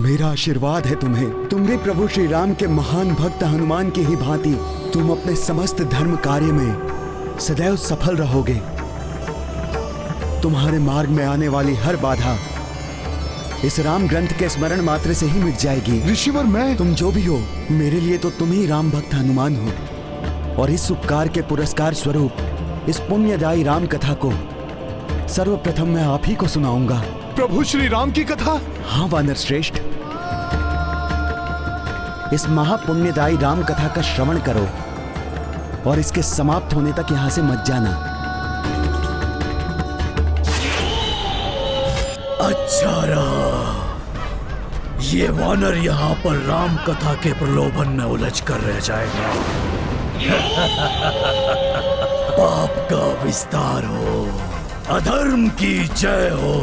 मेरा आशीर्वाद है तुम्हें। तुम भी प्रभु श्री राम के महान भक्त हनुमान की ही भांति तुम अपने समस्त धर्म कार्य में सदैव सफल रहोगे। तुम्हारे मार्ग में आने वाली हर बाधा इस राम ग्रंथ के स्मरण मात्र से ही मिट जाएगी। ऋषिवर, मैं तुम जो भी हो, मेरे लिए तो तुम ही राम भक्त हनुमान हो। और इस उपकार के पुरस्कार स्वरूप इस पुण्यदायी राम कथा को सर्वप्रथम मैं आप ही को सुनाऊंगा। प्रभु श्री राम की कथा? हाँ वानर श्रेष्ठ, इस महापुण्यदायी राम कथा का श्रवण करो और इसके समाप्त होने तक यहां से मत जाना। अच्छा रहा, ये वानर यहाँ पर राम कथा के प्रलोभन में उलझ कर रह जाएगा। पाप का विस्तार हो, अधर्म की जय हो।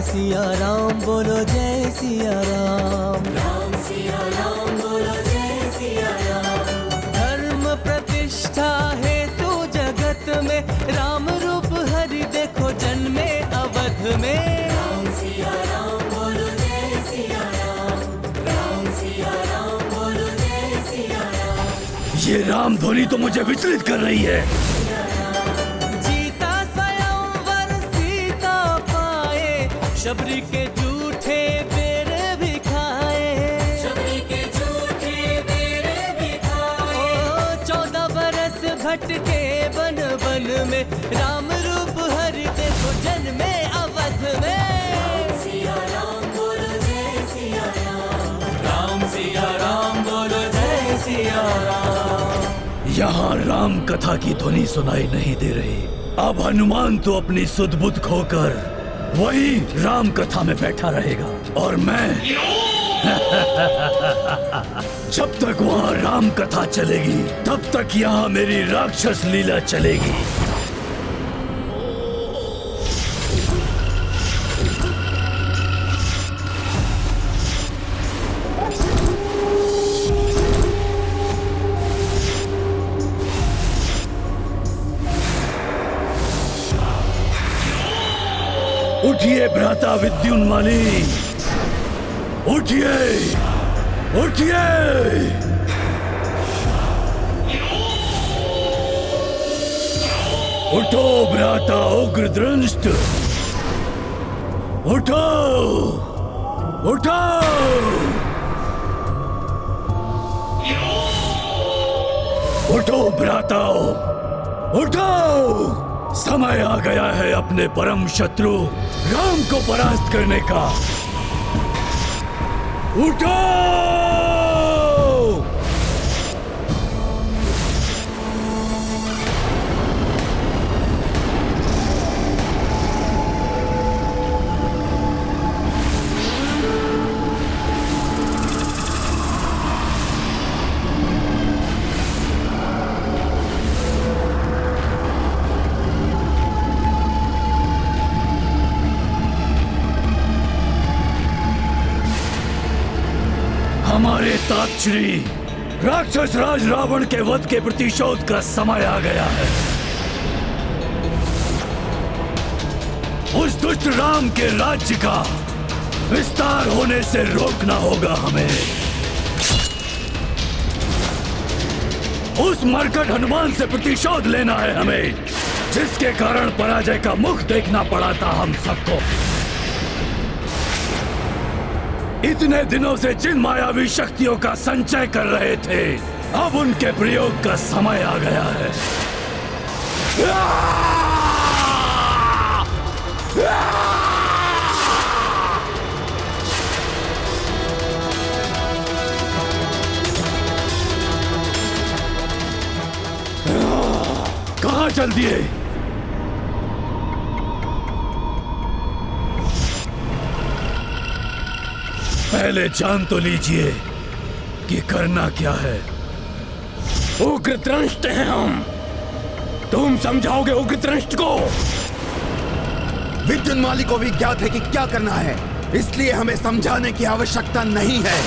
सिया राम बोलो जय सिया राम, राम सिया राम बोलो जय सिया राम। धर्म प्रतिष्ठा है तो जगत में, राम रूप हरि देखो जन्मे अवध में। राम सिया राम बोलो जय सिया राम, राम सिया राम बोलो जय सिया राम। ये राम ध्वनि तो मुझे विचलित कर रही है। शबरी के झूठे बेर भी खाए, शबरी के झूठे बेर भी खाए। 14 बरस भटके बन बन में, राम रूप हरि देखो जन्मे अवध में। राम सिया राम बोलो जय सिया राम, राम सिया राम बोलो जय सिया राम। यहाँ राम कथा की ध्वनि सुनाई नहीं दे रही। अब हनुमान तो अपनी सुध बुध खोकर वही राम कथा में बैठा रहेगा और मैं जब तक वहाँ राम कथा चलेगी तब तक यहाँ मेरी राक्षस लीला चलेगी। उठिए भ्राता विद्युन्माली, उठिए, उठिए। उठो भ्राता उग्रदृष्ट, उठो, उठो। उठो भ्राताओ, उठो। समय आ गया है अपने परम शत्रु राम को परास्त करने का। उठो! हमारे ताक्षरी राक्षस राज रावण के वध के प्रतिशोध का समय आ गया है। उस दुष्ट राम के राज्य का विस्तार होने से रोकना होगा हमें। उस मरकट हनुमान से प्रतिशोध लेना है हमें, जिसके कारण पराजय का मुख देखना पड़ा था हम सबको। इतने दिनों से जिन मायावी शक्तियों का संचय कर रहे थे, अब उनके प्रयोग का समय आ गया है। कहां चल दिए? पहले जान तो लीजिए कि करना क्या है। उग्रदंष्ट हैं हम। तुम समझाओगे उग्रदंष्ट को? विद्युन्माली को भी ज्ञात है कि क्या करना है, इसलिए हमें समझाने की आवश्यकता नहीं है।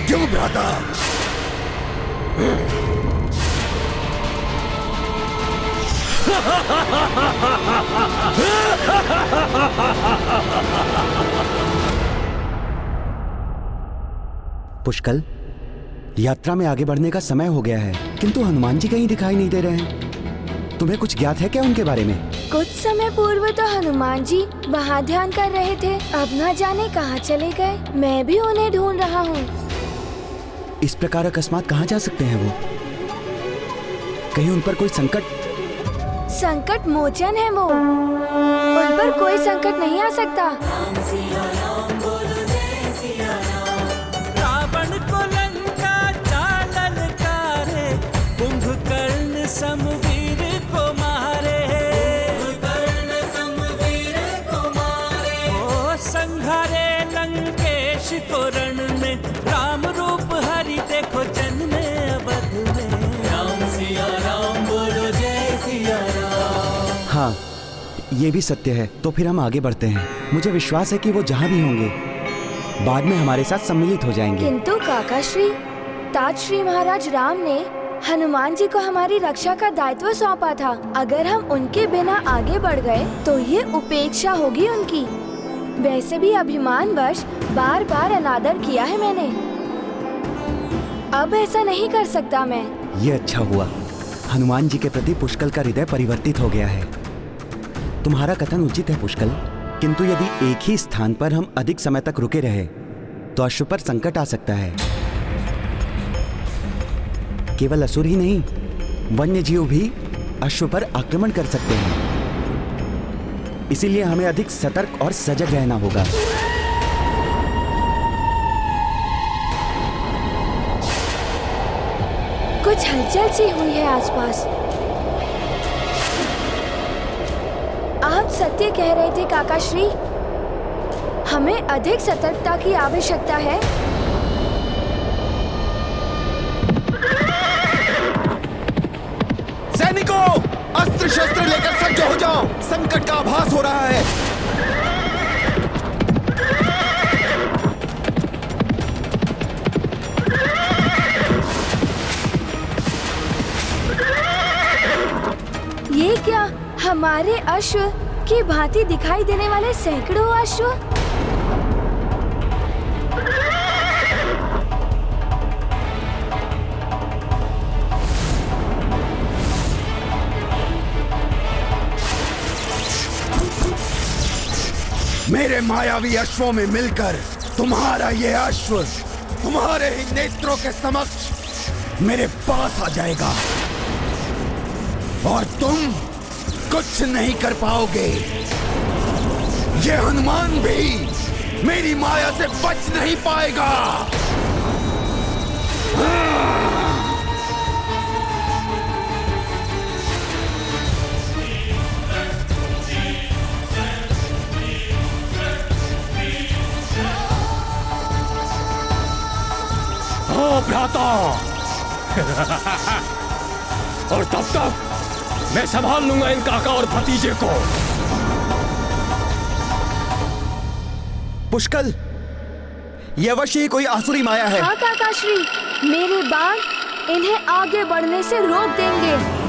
क्यों भ्राता? पुष्कल, यात्रा में आगे बढ़ने का समय हो गया है, किंतु हनुमान जी कहीं दिखाई नहीं दे रहे हैं। तुम्हें कुछ ज्ञात है क्या उनके बारे में? कुछ समय पूर्व तो हनुमान जी वहाँ ध्यान कर रहे थे, अब न जाने कहाँ चले गए। मैं भी उन्हें ढूंढ रहा हूँ। इस प्रकार अकस्मात कहाँ जा सकते हैं वो? कहीं उन पर कोई संकट मोचन है वो, उन पर कोई संकट नहीं आ सकता। रावण को लंका चालल कारे, कुंभकर्ण समवीर को मारे, ओ संघारे लंकेश को रण में, राम रूप हरि देखो जन्मे अवध में। राम सिया राम बोलो जय सिया राम। हाँ, ये भी सत्य है। तो फिर हम आगे बढ़ते हैं। मुझे विश्वास है कि वो जहाँ भी होंगे बाद में हमारे साथ सम्मिलित हो जाएंगे। किंतु काकाश्री, तात श्री महाराज राम ने हनुमान जी को हमारी रक्षा का दायित्व सौंपा था। अगर हम उनके बिना आगे बढ़ गए तो ये उपेक्षा होगी उनकी। वैसे भी अभिमानवश बार बार अनादर किया है मैंने, अब ऐसा नहीं कर सकता मैं। ये अच्छा हुआ, हनुमान जी के प्रति पुष्कल का हृदय परिवर्तित हो गया है। तुम्हारा कथन उचित है पुष्कल, किंतु यदि एक ही स्थान पर हम अधिक समय तक रुके रहे तो अश्व पर संकट आ सकता है। केवल असुर ही नहीं, वन्य जीव भी अश्व पर आक्रमण कर सकते हैं। इसीलिए हमें अधिक सतर्क और सजग रहना होगा। कुछ हलचल सी हुई है आसपास। आप सत्य कह रहे थे काकाश्री, हमें अधिक सतर्कता की आवश्यकता है। सैनिकों, अस्त्र शस्त्र लेकर सज्ज हो जाओ, संकट का आभास हो रहा है। ये क्या, हमारे अश्व की भांति दिखाई देने वाले सैकड़ों अश्व? मेरे मायावी अश्वों में मिलकर तुम्हारा ये अश्व तुम्हारे ही नेत्रों के समक्ष मेरे पास आ जाएगा और तुम कुछ नहीं कर पाओगे। ये हनुमान भी मेरी माया से बच नहीं पाएगा। ओ भ्राता, और तब तक मैं संभाल लूंगा इन काका और भतीजे को। पुष्कल, ये अवश्य ही कोई आसुरी माया है। हाँ काकाश्री, मेरे बाण इन्हें आगे बढ़ने से रोक देंगे।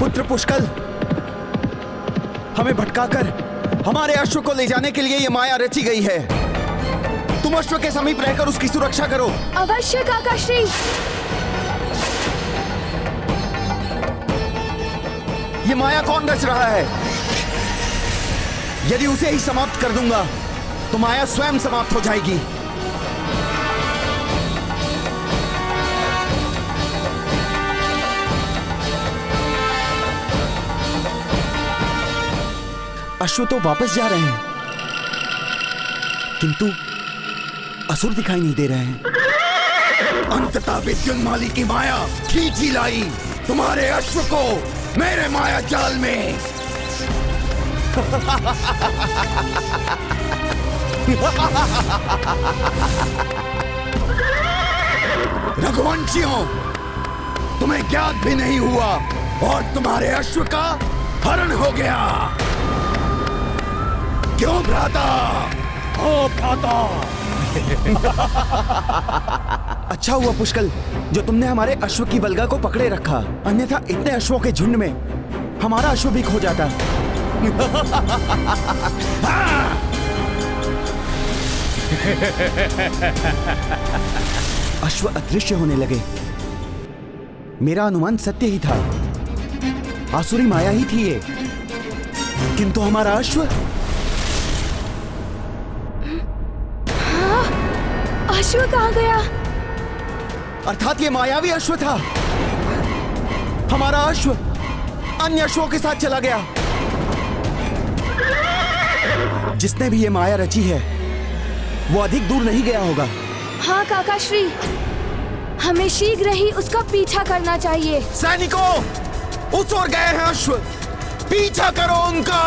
पुत्र पुष्कल, हमें भटकाकर हमारे अश्व को ले जाने के लिए ये माया रची गई है। तुम अश्व के समीप रहकर उसकी सुरक्षा करो। अवश्य काकाश्री। ये माया कौन रच रहा है? यदि उसे ही समाप्त कर दूंगा तो माया स्वयं समाप्त हो जाएगी। अश्व तो वापस जा रहे हैं, किंतु असुर दिखाई नहीं दे रहे हैं। अंततः विद्युन्माली की माया खींची लाई तुम्हारे अश्व को मेरे माया जाल में। रघुवंशियों, तुम्हें ज्ञात भी नहीं हुआ और तुम्हारे अश्व का हरण हो गया। क्यों भ्राता? ओ भ्राता! अच्छा हुआ पुष्कल जो तुमने हमारे अश्व की वल्गा को पकड़े रखा, अन्यथा इतने अश्वों के झुंड में हमारा अश्व भी खो जाता। अश्व अदृश्य होने लगे। मेरा अनुमान सत्य ही था, आसुरी माया ही थी ये, किंतु हमारा अश्व। हाँ, अश्व कहाँ गया? अर्थात ये मायावी अश्व था। हमारा अश्व अन्य अश्वों के साथ चला गया। जिसने भी ये माया रची है वो अधिक दूर नहीं गया होगा। हाँ काका श्री, हमें शीघ्र ही उसका पीछा करना चाहिए। सैनिकों, उस ओर गए हैं अश्व, पीछा करो उनका।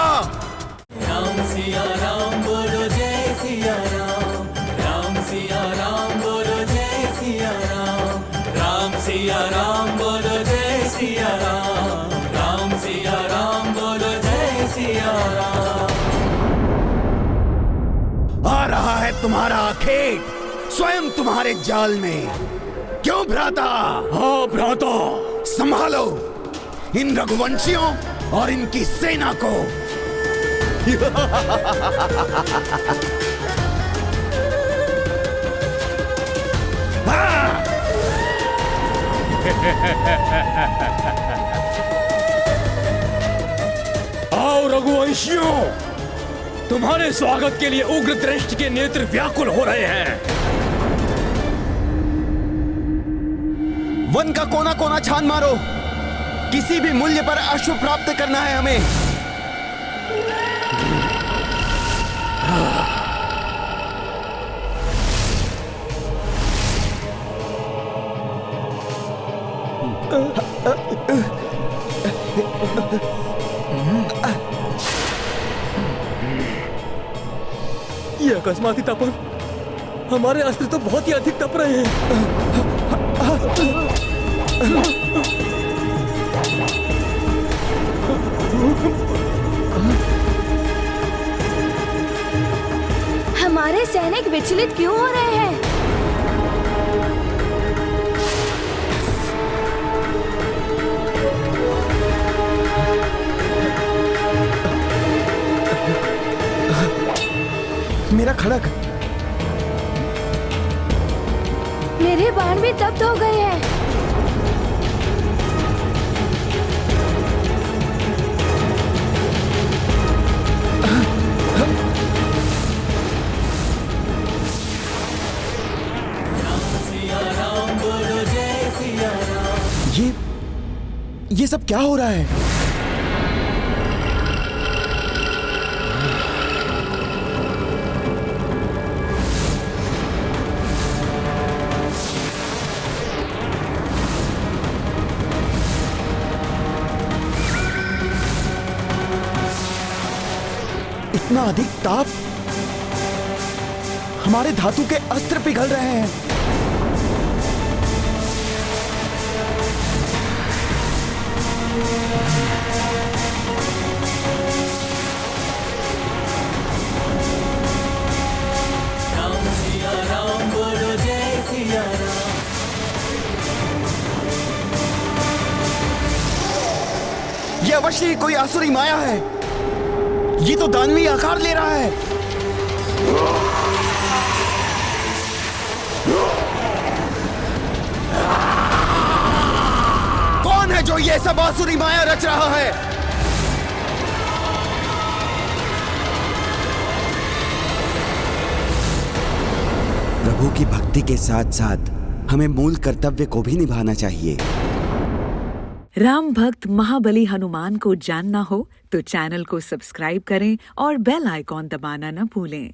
राम सिया राम बोलो जय सिया राम, राम सिया राम बोलो जय सिया राम, राम सिया राम बोलो जय सिया राम, राम सिया राम बोलो जय सिया राम। आ रहा है तुम्हारा खेत स्वयं तुम्हारे जाल में। क्यों भ्राता? हाँ भ्राता, संभालो इन रघुवंशियों और इनकी सेना को। आओ रघुवंशियों, तुम्हारे स्वागत के लिए उग्र दृष्टि के नेत्र व्याकुल हो रहे हैं। वन का कोना कोना छान मारो, किसी भी मूल्य पर अश्व प्राप्त करना है हमें। ये अकस्माती तपन, हमारे अस्त्र तो बहुत ही अधिक तप रहे हैं। हमारे सैनिक विचलित क्यों हो रहे हैं? मेरा खड़ग, मेरे बाण भी तप्त हो गए हैं। ये सब क्या हो रहा है? इतना अधिक ताप, हमारे धातु के अस्त्र पिघल रहे हैं। राम सिया राम बोलो जय सिया राम। यह अवश्य ही कोई आसुरी माया है। ये तो दानवी आकार ले रहा है। कौन है जो ये सब आसुरी माया रच रहा है? प्रभु की भक्ति के साथ साथ हमें मूल कर्तव्य को भी निभाना चाहिए। राम भक्त महाबली हनुमान को जानना हो तो चैनल को सब्सक्राइब करें और बेल आइकॉन दबाना न भूलें।